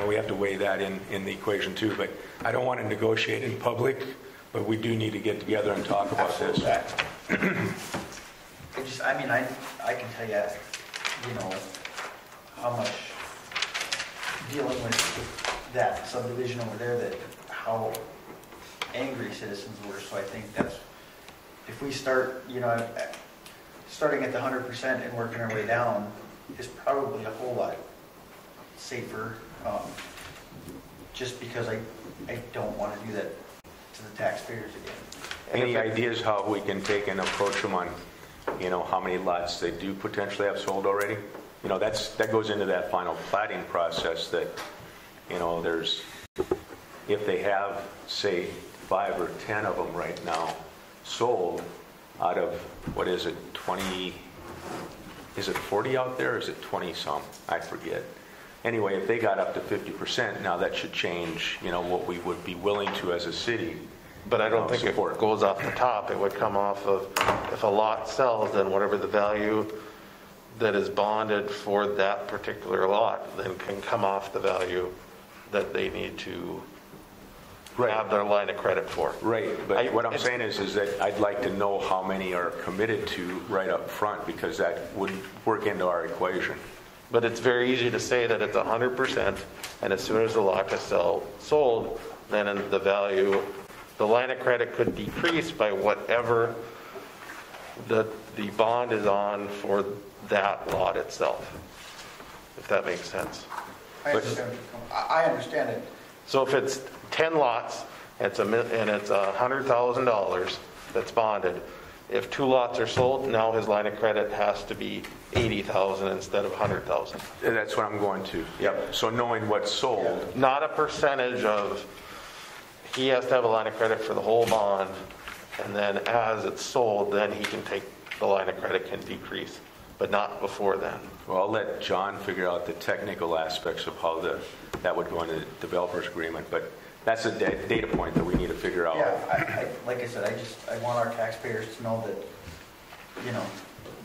we have to weigh that in the equation too. But I don't want to negotiate in public, but we do need to get together and talk about this. I can tell you, how much dealing with that subdivision over there, that how angry citizens were. So I think that's, if we start, starting at the 100% and working our way down is probably a whole lot safer, just because I don't want to do that to the taxpayers again. Any ideas how we can take and approach them on, how many lots they do potentially have sold already? That goes into that final platting process that, there's, if they have, say, 5 or 10 of them right now sold out of, 20, is it 40 out there or is it 20 some? I forget. Anyway, if they got up to 50%, now that should change, what we would be willing to as a city. But I don't think support. It goes off the top. It would come off of, if a lot sells, then whatever the value that is bonded for that particular lot then can come off the value that they need to have their line of credit for. Right, but what I'm saying is that I'd like to know how many are committed to right up front, because that would work into our equation. But it's very easy to say that it's 100%, and as soon as the lot is sold, then in the value, the line of credit could decrease by whatever the bond is on for that lot itself, if that makes sense. I understand it. So if it's 10 lots and it's $100,000 that's bonded, if 2 lots are sold, now his line of credit has to be $80,000 instead of $100,000. That's what I'm going to. Yep. So knowing what's sold, not a percentage of. He has to have a line of credit for the whole bond, and then as it's sold, then he can take the line of credit can decrease, but not before then. Well, I'll let John figure out the technical aspects of how that would go into the developer's agreement, but that's a data point that we need to figure out. Yeah, like I said, I want our taxpayers to know that,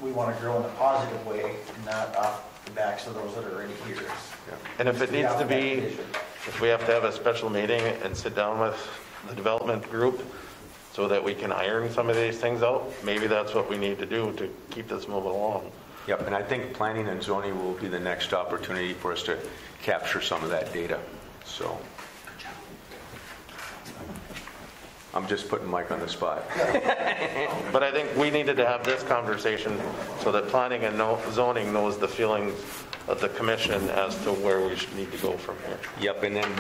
we want to grow in a positive way and not off the backs of those that are already here. Yeah. And if it needs to be, if we have to have a special meeting and sit down with the development group so that we can iron some of these things out, maybe that's what we need to do to keep this moving along. Yep, and I think planning and zoning will be the next opportunity for us to capture some of that data. So I'm just putting Mike on the spot. But I think we needed to have this conversation so that planning and zoning knows the feelings of the commission as to where we should need to go from here. Yep, and then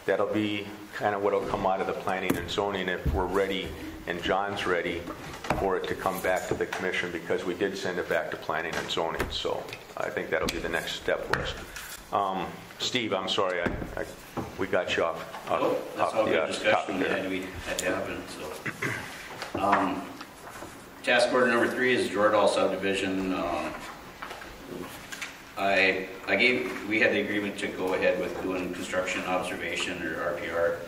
that'll be kind of what will come out of the planning and zoning if we're ready and John's ready for it to come back to the commission, because we did send it back to planning and zoning. So I think that'll be the next step for us. Steve, I'm sorry, we got you off. That's all good discussion we had to happen. So, task order number 3 is Jordahl subdivision. We had the agreement to go ahead with doing construction observation, or RPR.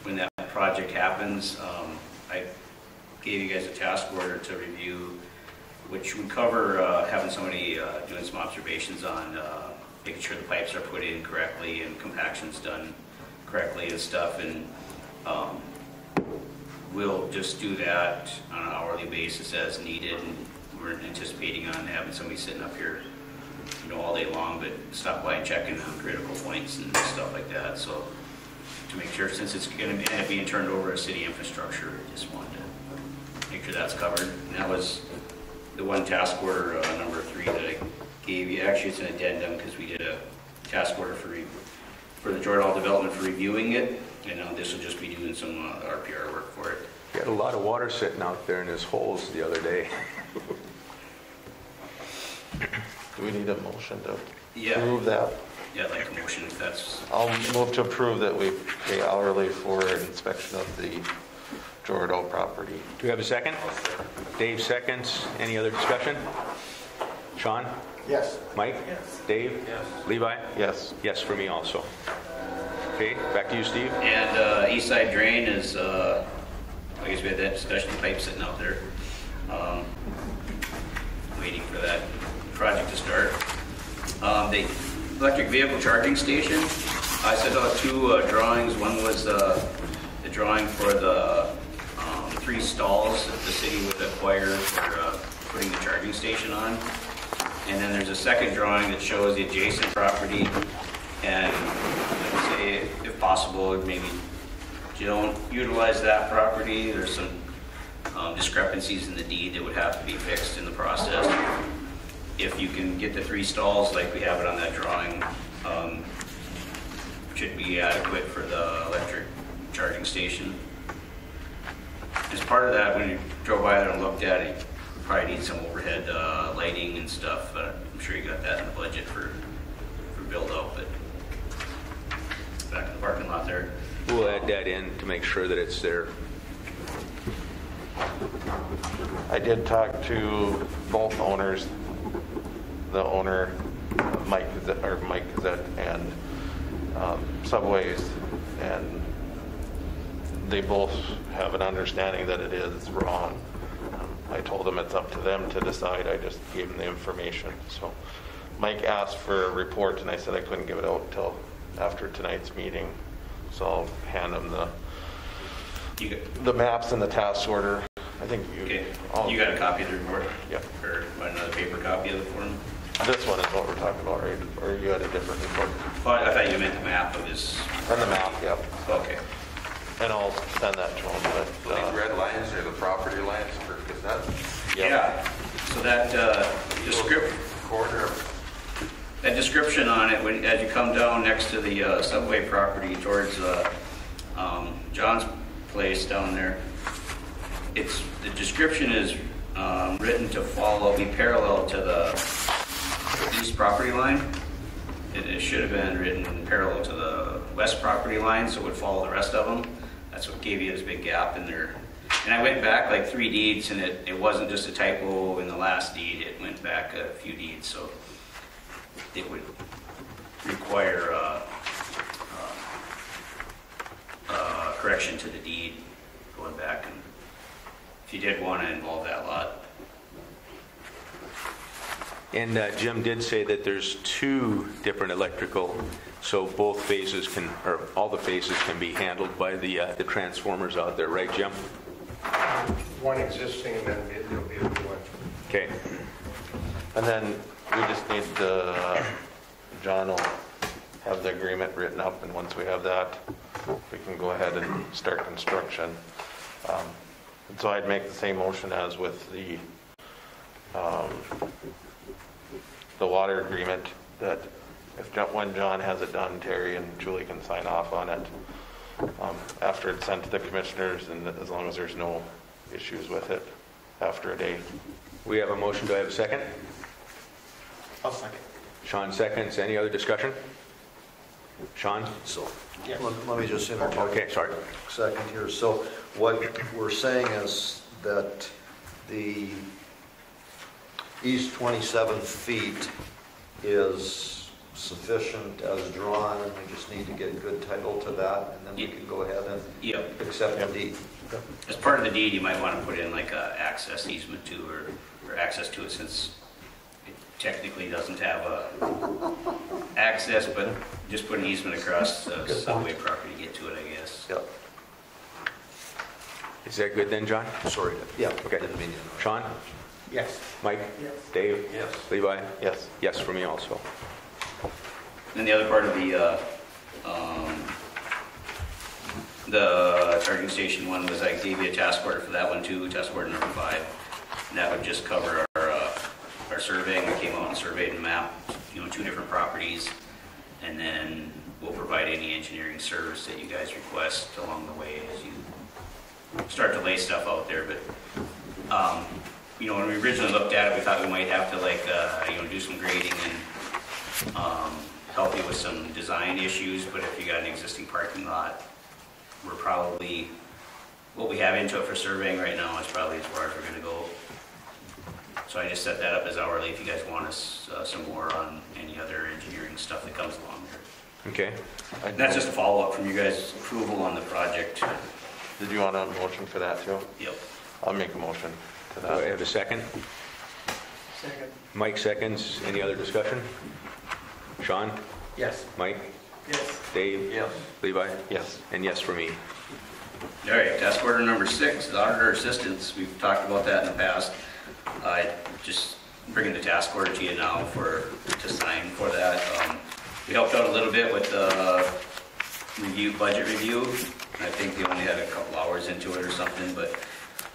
When that project happens, I gave you guys a task order to review, which would cover having somebody doing some observations on making sure the pipes are put in correctly and compaction's done correctly and stuff. And we'll just do that on an hourly basis as needed. And we're anticipating on having somebody sitting up here, all day long, but stop by and check in on critical points and stuff like that. So to make sure, since it's going to end up being turned over as city infrastructure, I just wanted to make sure that's covered. And that was the one task order number 3 that I gave you. Actually, it's an addendum because we did a task order for the Jordahl development for reviewing it, and this will just be doing some RPR work for it. We had a lot of water sitting out there in his holes the other day. Do we need a motion to approve that? Yeah, I'd like a motion if that's... I'll move to approve that we pay hourly for inspection of the Jordahl property. Do we have a second? Dave seconds. Any other discussion? Sean? Yes. Mike? Yes. Dave? Yes. Levi? Yes. Yes for me also. Okay, back to you, Steve. And east side drain is, I guess we had that discussion, the pipe sitting out there. Waiting for that project to start. The electric vehicle charging station, I sent out 2 drawings. One was the drawing for the 3 stalls that the city would acquire for putting the charging station on. And then there's a second drawing that shows the adjacent property. And I would say, if possible, maybe don't utilize that property. There's some discrepancies in the deed that would have to be fixed in the process. If you can get the 3 stalls like we have it on that drawing, should be adequate for the electric charging station. As part of that, when you drove by there and looked at it, you probably need some overhead lighting and stuff. I'm sure you got that in the budget for build out, but back in the parking lot there. We'll add that in to make sure that it's there. I did talk to both owners, the owner, Mike Gazette, and Subways, and they both have an understanding that it is wrong. I told them it's up to them to decide. I just gave them the information. So Mike asked for a report, and I said I couldn't give it out until after tonight's meeting. So I'll hand him the maps and the task order. I think you got a copy of the report? Yeah. Or another paper copy of it for him? This one is what we're talking about, right? Or you had a different report? Oh, I thought you meant the map of his... And the map, yep. Okay. And I'll send that to him. So these red lines are the property lines for Gazette? Yeah. So that that description on it, as you come down next to the Subway property towards John's place down there, the description is written to be parallel to the east property line. It should have been written parallel to the west property line, so it would follow the rest of them. That's what gave you this big gap in there. And I went back like 3 deeds, and it wasn't just a typo in the last deed. It went back a few deeds, so it would require correction to the deed going back, and if you did want to involve that lot. And Jim did say that there's 2 different electrical, so both phases or all the phases can be handled by the transformers out there, right, Jim? One existing, and then there'll be a new one. Okay. And then we just need John will have the agreement written up, and once we have that, we can go ahead and start construction. And so I'd make the same motion as with the water agreement, that when John has it done, Terry and Julie can sign off on it after it's sent to the commissioners, and as long as there's no issues with it after a day. We have a motion. Do I have a second? I'll second. Sean seconds. Any other discussion? Sean? So, let me just interject. Okay, sorry. Second here. So what we're saying is that the east 27 feet is sufficient as drawn, and we just need to get good title to that, and then we can go ahead and accept the deed. As part of the deed, you might want to put in like a access easement to, or access to it, since it technically doesn't have a access, but just put an easement across the Subway property to get to it, I guess. Yep. Is that good then, John? Sorry. Yeah. Okay. Didn't mean to. Sean? Yes. Mike? Yes. Dave? Yes. Levi? Yes. Yes for me also. Then the other part of the charging station one was I gave you a task order for that one too, task order number 5. And that would just cover our surveying. We came out and surveyed and mapped, 2 different properties, and then we'll provide any engineering service that you guys request along the way as you start to lay stuff out there. But when we originally looked at it, we thought we might have to do some grading and help you with some design issues. But if you got an existing parking lot, we're probably, what we have into it for surveying right now is probably as far as we're going to go. So I just set that up as hourly if you guys want us some more on any other engineering stuff that comes along there. Okay. And that's just a follow-up from you guys' approval on the project. Did you want a motion for that too? Yep. I'll make a motion to Do I that. have a second? Second. Mike seconds. Any other discussion? Sean? Yes. Mike? Yes. Dave? Yes. Levi? Yes. And yes for me. All right, task order number 6, the auditor assistance. We've talked about that in the past. Just bringing the task order to you now to sign for that. We helped out a little bit with the budget review. I think they only had a couple hours into it or something, but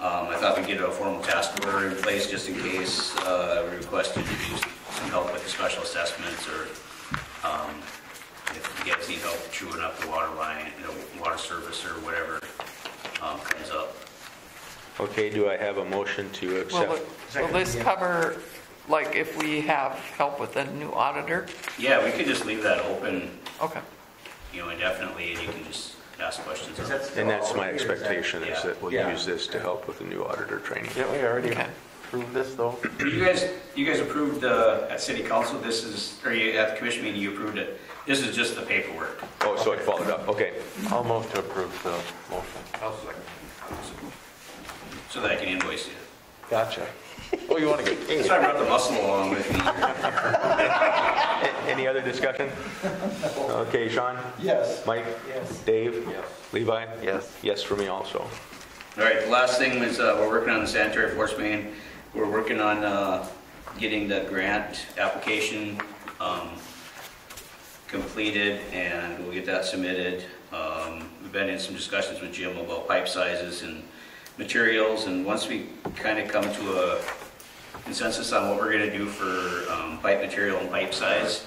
I thought we'd get a formal task order in place just in case we requested to do some help with the special assessments, or if you guys need help chewing up the water line, water service or whatever comes up. Okay, do I have a motion to accept? Will this cover, like, if we have help with a new auditor? Yeah, we could just leave that open, Okay. indefinitely, and you can just ask questions. on it. And that's my expectation, is Yeah. that we'll use this to help with the new auditor training. Yeah, we already Okay. approved this though. You guys approved at city council, at the commission meeting, you approved it. This is just the paperwork. Oh, so it followed up, okay. I'll move to approve the motion. I'll second. So that I can invoice you. Gotcha. Oh, you want to get paid? That's why I brought the muscle along with me. Any other discussion? Okay, Sean? Yes. Mike? Yes. Dave? Yes. Levi? Yes. Yes for me also. All right, the last thing was we're working on the sanitary force main. We're working on getting the grant application completed, and we'll get that submitted. We've been in some discussions with Jim about pipe sizes and materials, and once we kind of come to a consensus on what we're going to do for pipe material and pipe size,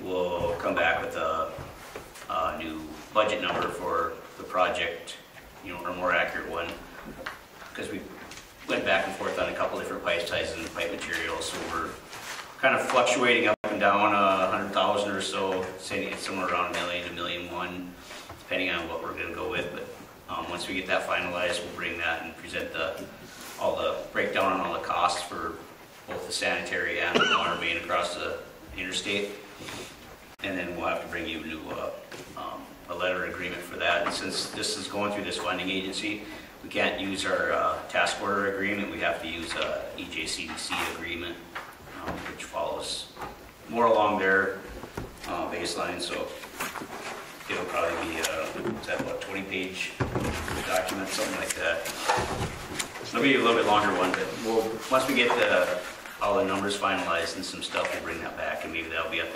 we'll come back with a new budget number for the project, or a more accurate one, because we went back and forth on a couple different pipe sizes and pipe materials, so we're kind of fluctuating up and down 100,000 or so, saying it's somewhere around $1 million to $1.1 million, depending on what we're going to go with. But once we get that finalized, we'll bring that and present all the breakdown on all the costs for both the sanitary and the water main across the interstate. And then we'll have to bring you a letter of agreement for that. And since this is going through this funding agency, we can't use our task order agreement. We have to use a EJCDC agreement, which follows more along their baseline. So it'll probably be, is that what, 20-page document, something like that. It'll be a little bit longer one, but once we get all the numbers finalized and some stuff, we'll bring that back, and maybe that'll be at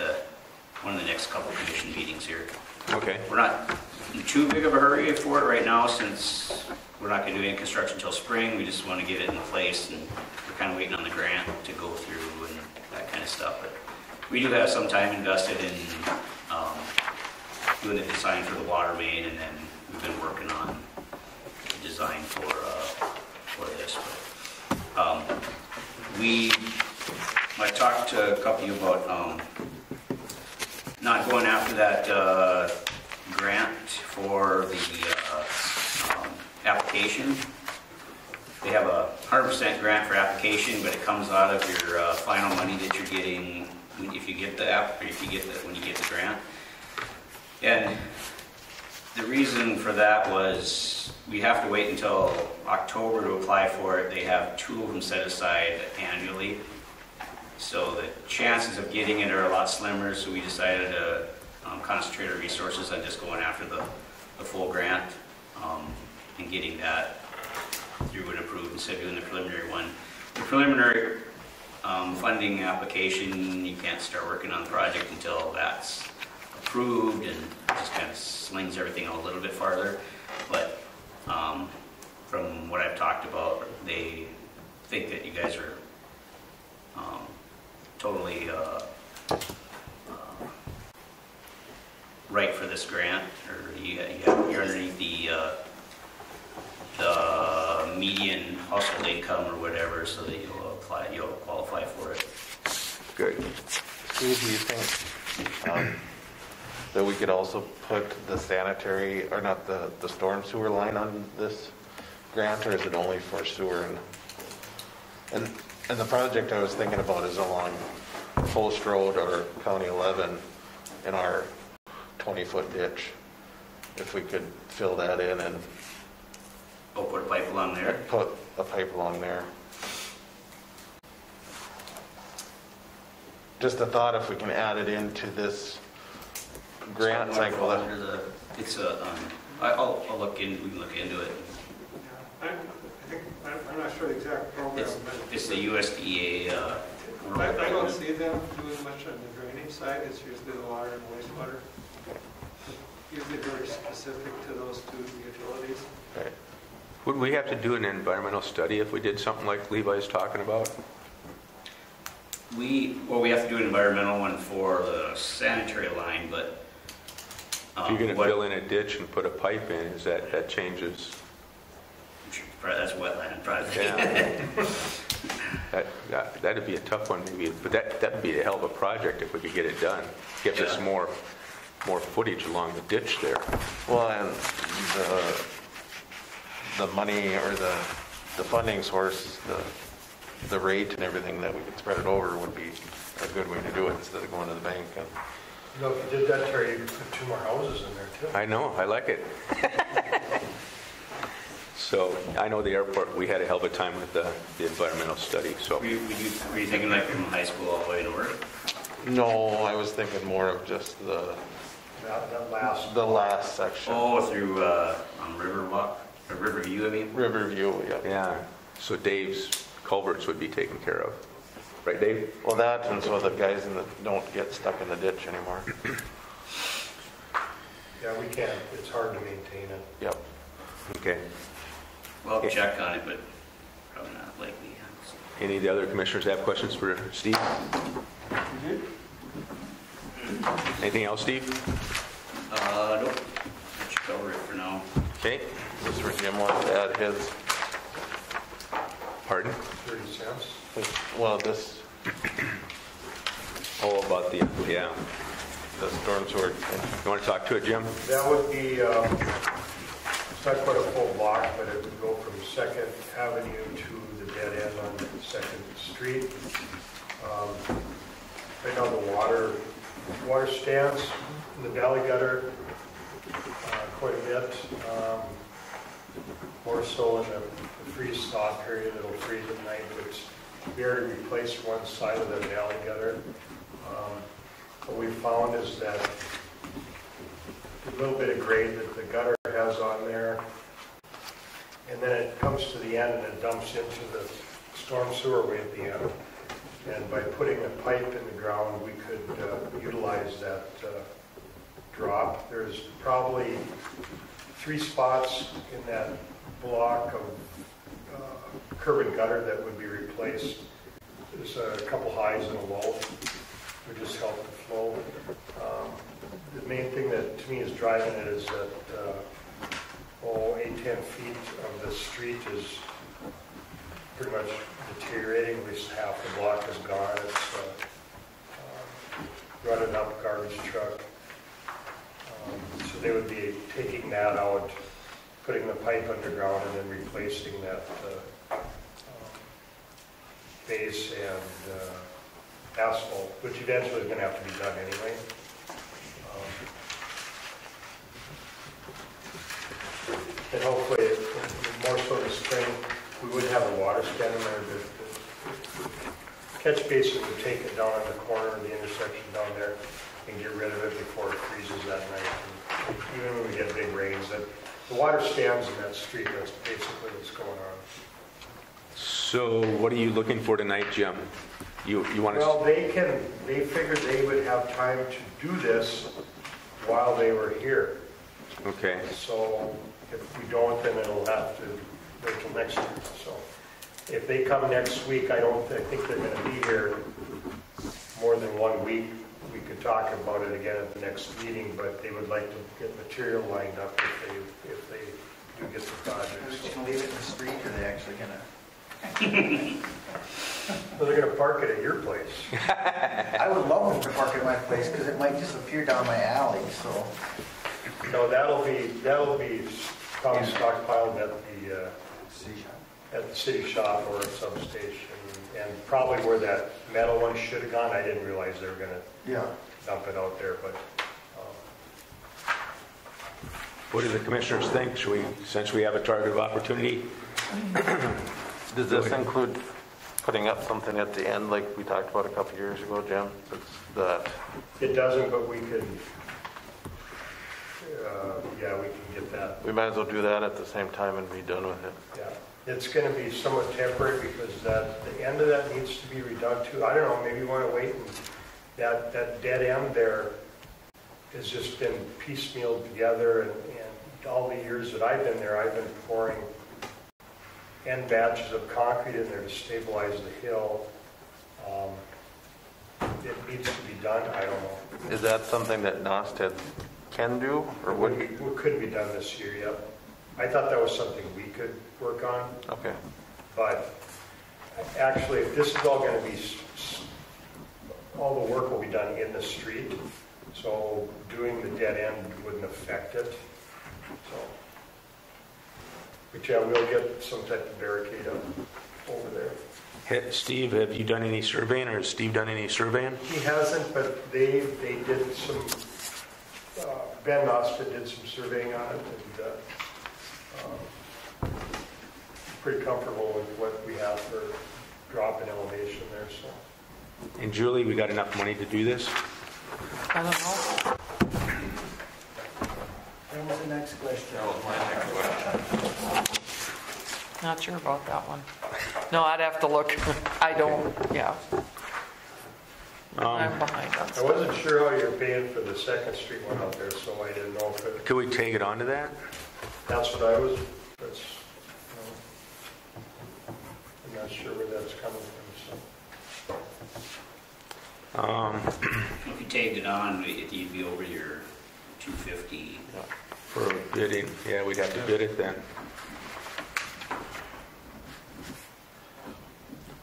one of the next couple commission meetings here. Okay. We're not in too big of a hurry for it right now, since we're not going to do any construction until spring. We just want to get it in place, and we're kind of waiting on the grant to go through and that kind of stuff. But we do have some time invested in doing the design for the water main, and then we've been working on the design for this. But, I talked to a couple of you about not going after that grant for the application. They have a 100% grant for application, but it comes out of your final money that you're getting if you get the app, or when you get the grant. And the reason for that was we have to wait until October to apply for it. They have 2 of them set aside annually, so the chances of getting it are a lot slimmer. So we decided to concentrate our resources on just going after the full grant and getting that through and approved instead of doing the preliminary one. The preliminary funding application, you can't start working on the project until that's approved, and it just kind of slings everything a little bit farther. But from what I've talked about, they think that you guys are totally right for this grant, or you're underneath the median household income or whatever, so that you'll qualify for it. Good. Steve, do you think that we could also put the sanitary, or not the storm sewer line on this grant, or is it only for sewer? And And the project I was thinking about is along Post Road or County 11 in our 20-foot ditch. If we could fill that in and Oh, put a pipe along there. put a pipe along there. Just a thought, if we can add it into this grant cycle. Under the, it's a, I'll look in, we can look into it. I think, I'm not sure the exact program, but It's the USDA, I don't see them doing much on the drainage side. It's usually the water and wastewater. Usually very specific to those two utilities. Right. Would we have to do an environmental study if we did something like Levi's talking about? we have to do an environmental one for the sanitary line, but. If you're going to fill in a ditch and put a pipe in, is that changes? That's wetland project. Yeah. That'd be a tough one maybe, but that'd be a hell of a project if we could get it done. Gives us more footage along the ditch there. Well, and the money or the funding source, the rate and everything that we could spread it over would be a good way to do it instead of going to the bank. And You know, if you did that, Terry, you could put 2 more houses in there too. I know, I like it. So I know the airport, we had a hell of a time with the environmental study, so. Were you thinking like from high school all the way north? no, I was thinking more of just That last. the last section. Oh, through Riverview, I mean? Riverview, yeah. Yeah, so Dave's culverts would be taken care of. Right, Dave? Well, that and so the guys don't get stuck in the ditch anymore. Yeah, we can't. It's hard to maintain it. Yep. Okay. Well, check on it, but probably not likely. Any of the other commissioners have questions for Steve? Anything else, Steve? Nope. That should cover it for now. Okay. This is where Jim wants to add his, Pardon? 30 cents. well, this, Oh, about the storm sewer. You want to talk to it, Jim? That would be, it's not quite a full block, but it would go from 2nd Avenue to the dead end on 2nd Street. Right now the water stands in the valley gutter quite a bit. More so in the freeze-thaw period, it'll freeze at night, but we already replaced one side of the valley gutter. What we found is that a little bit of grade that the gutter has on there, and then it comes to the end and it dumps into the storm sewer way at the end. And by putting a pipe in the ground, we could utilize that drop. There's probably 3 spots in that block of curb and gutter that would be replaced. There's a couple highs and a low. Would just help the flow. The main thing that to me is driving it is that 8-10 feet of the street is pretty much deteriorating. At least half the block is gone. It's rutted up garbage truck. So they would be taking that out, putting the pipe underground, and then replacing that base and asphalt, which eventually is going to have to be done anyway. And hopefully, more so in the spring, we would have a water stand in there. The catch basin would take it down on the corner of the intersection down there and get rid of it before it freezes that night. And even when we get big rains, the water stands in that street. That's basically what's going on. So what are you looking for tonight, Jim? You want to... Well, they figured they would have time to do this while they were here. Okay. So if we don't, then it'll have to wait till next week. So if they come next week, I think they're going to be here more than 1 week. We could talk about it again at the next meeting, but they would like to get material lined up if they do get the project. Are they just going to leave it in the street, or are they actually going to? Well, they're going to park it at your place. I would love them to park at my place because it might disappear down my alley. So No, that'll be probably stockpiled at the city shop. at the city shop or a substation. And probably where that metal one should have gone, I didn't realize they were gonna dump it out there, but What do the commissioners think? Should we, since we have a target of opportunity? Does this include putting up something at the end like we talked about a couple years ago, Jim? That it doesn't, but we could, yeah, we can get that. we might as well do that at the same time and be done with it. Yeah, it's gonna be somewhat temporary because the end of that needs to be redone too. I don't know, maybe you wanna wait and that dead end there has just been piecemealed together and all the years that I've been there, I've been pouring end batches of concrete in there to stabilize the hill. It needs to be done, I don't know. Is that something that Nosted can do, or would? It couldn't be done this year yet. I thought that was something we could work on. Okay. But actually, if this is all going to be, all the work will be done in the street, so doing the dead end wouldn't affect it. So, but yeah, we'll get some type of barricade up over there. Hey, Steve, have you done any surveying, or has Steve done any surveying? He hasn't, but they did some, Ben Nosted did some surveying on it, and pretty comfortable with what we have for drop in elevation there. So. And Julie, we got enough money to do this? I don't know. That was the next question. That was my next question. Not sure about that one. No, I'd have to look. I don't, yeah. I'm behind on I stuff. wasn't sure how you're paying for the Second Street one out there, so I didn't know if it, Could we take it onto that? that's what I was, that's, I'm not sure where that's coming from, so. If you tagged it on, you'd be over your 250. For bidding, yeah, we'd have to bid it then.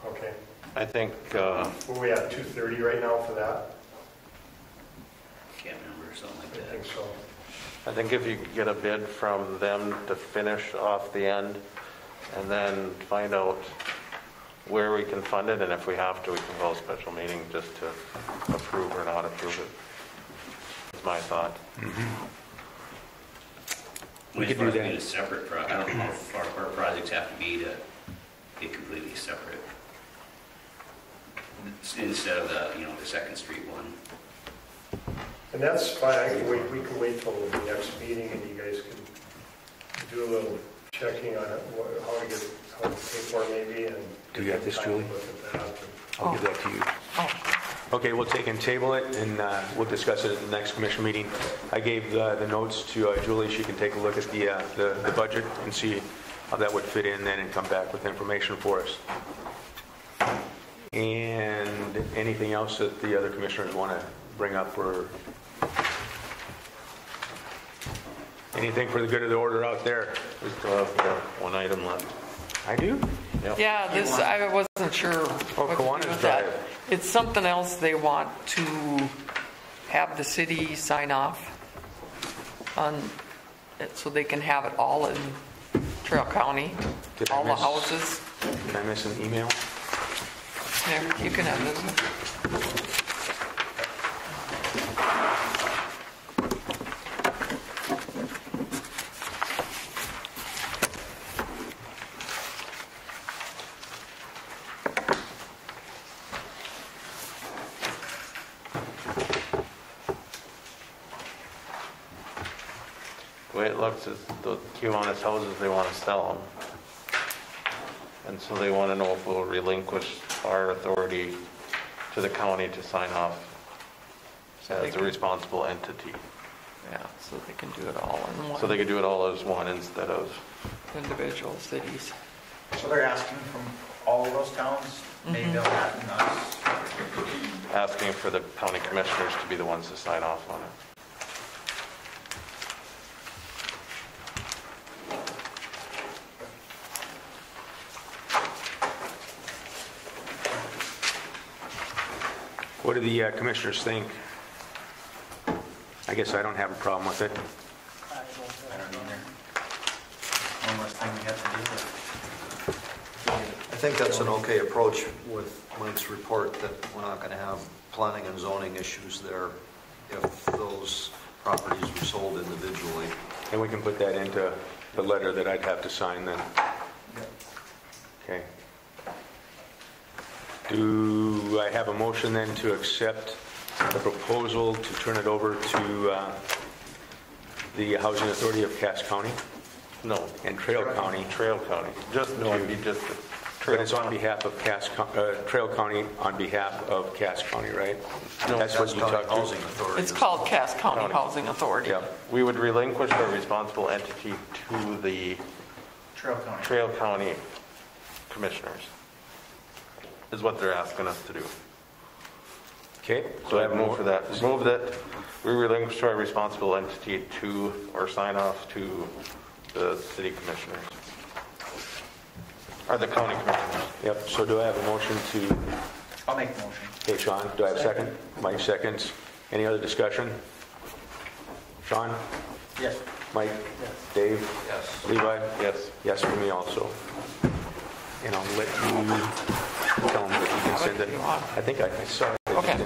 Okay. I think, Well, we have 230 right now for that? Can't remember, something like I that. think so. I think if you could get a bid from them to finish off the end and then find out where we can fund it, and if we have to, we can call a special meeting just to approve or not approve it. That's my thought. We could do that. A separate I don't know how far our projects have to be to get completely separate. Instead of the Second Street one. And that's fine, I can wait, we can wait till the next meeting and you guys can do a little checking on it, how to pay for it maybe, and. Do you have this, time to Julie? look at that. I'll give that to you. Okay, we'll take and table it, and we'll discuss it at the next commission meeting. I gave the notes to Julie. She can take a look at the budget and see how that would fit in then and come back with information for us. And anything else that the other commissioners want to bring up, or anything for the good of the order out there? We still have one item left. I do? Yep. Yeah, this, I wasn't sure what to do Kiwanis with that. Drive. It's something else they want to have the city sign off on, it so they can have it all in Trail County, Did I all the miss- houses. Did I miss an email? There, you can have this. The way it looks is the Kiwanis houses, they want to sell them. And so they want to know if we'll relinquish our authority to the county to sign off as a responsible entity. Yeah, so they can do it all in one. So they could do it all as one instead of, Individual cities. So they're asking from all of those towns, maybe they'll happen us. asking for the county commissioners to be the ones to sign off on it. What do the commissioners think? I guess I don't have a problem with it. I don't either. One less thing we have to do. I think that's an okay approach with Mike's report, that we're not going to have planning and zoning issues there if those properties were sold individually. And we can put that into the letter that I'd have to sign then. Okay. Do I have a motion then to accept the proposal to turn it over to the Housing Authority of Cass County No, and Trail County? Trail County. It'd be just the But it's on behalf of Trail County on behalf of Cass County, right? No, That's what you talked Housing to. Authority. It's called Cass County Housing Authority. Yeah. We would relinquish our responsible entity to the Trail County. Trail County Commissioners, is what they're asking us to do. Okay. So I move for that. Move that we relinquish our responsible entity to, or sign off to the city commissioners. Or the county commissioners. Yep. So do I have a motion to? I'll make the motion. Okay, Sean. Do I have a second? Mike seconds. Any other discussion? Sean? Yes. Mike? Dave? Yes. Levi? Yes. Yes for me also. And I'll let you tell them that you can send it. I think I saw it. Okay.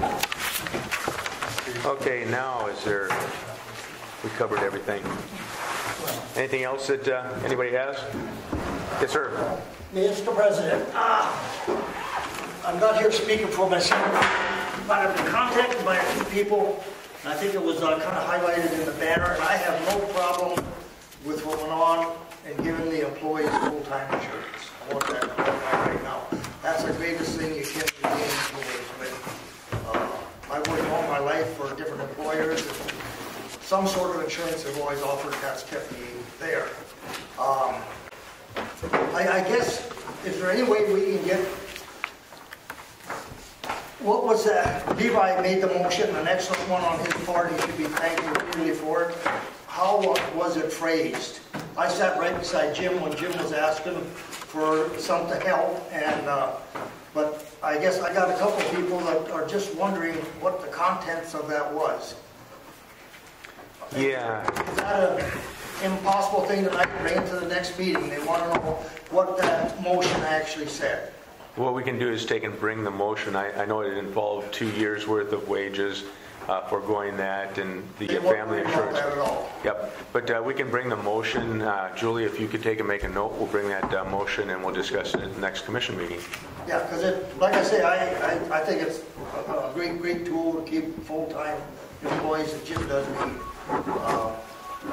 Okay, now is there, we covered everything. Anything else that anybody has? Yes, sir. Mr. President, I'm not here speaking for myself, but I've been contacted by a few people, and I think it was kind of highlighted in the banner, and I have no problem with what went on and giving the employees full-time insurance. I want that right now. That's the greatest thing you can do with. I worked all my life for different employers, and some sort of insurance they've always offered, that's kept me there. I guess, is there any way we can get, what was that? Levi made the motion, an excellent one on his part, he should be thanking really for it. How was it phrased? I sat right beside Jim when Jim was asking for some to help, and but I guess I got a couple of people that are just wondering what the contents of that was. Yeah. Is that an impossible thing that I can bring into the next meeting? They want to know what that motion actually said. What we can do is take and bring the motion. I know it involved 2 years worth of wages, foregoing that, and the family insurance. That at all. Yep, but we can bring the motion. Julie, if you could take and make a note, we'll bring that motion and we'll discuss it at the next commission meeting. Yeah, because like I say, I think it's a great tool to keep full-time employees that Jim does need.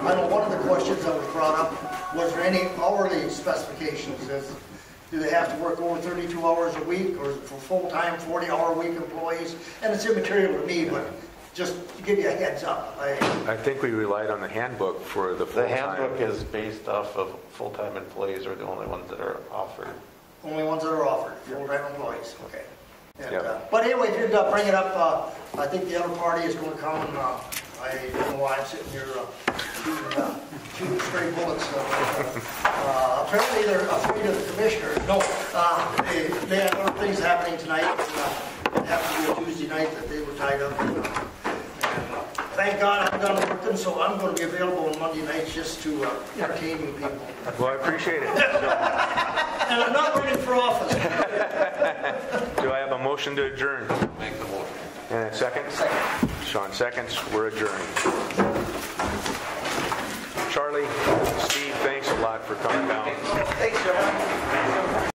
I know one of the questions that was brought up, was there any hourly specifications? Do they have to work over 32 hours a week, or is it for full-time 40-hour-a-week employees? And it's immaterial to me, but just to give you a heads up. I think we relied on the handbook for the full-time. The handbook is based off of full-time employees are the only ones that are offered. Only ones that are offered, full-time employees, okay. And, Yep. but anyway, if you'd bring it up, I think the other party is going to come, and I don't know why I'm sitting here shooting stray bullets. Apparently they're afraid of the commissioners. No, they had other things happening tonight. It happened to be a Tuesday night that they were tied up. And, thank God I'm done working, so I'm going to be available on Monday nights just to entertain you people. Well, I appreciate it. And I'm not running for office. Do I have a motion to adjourn? Make the motion. And a second? Second. Sean seconds. We're adjourned. Charlie, Steve, thanks a lot for coming down. Thanks, John.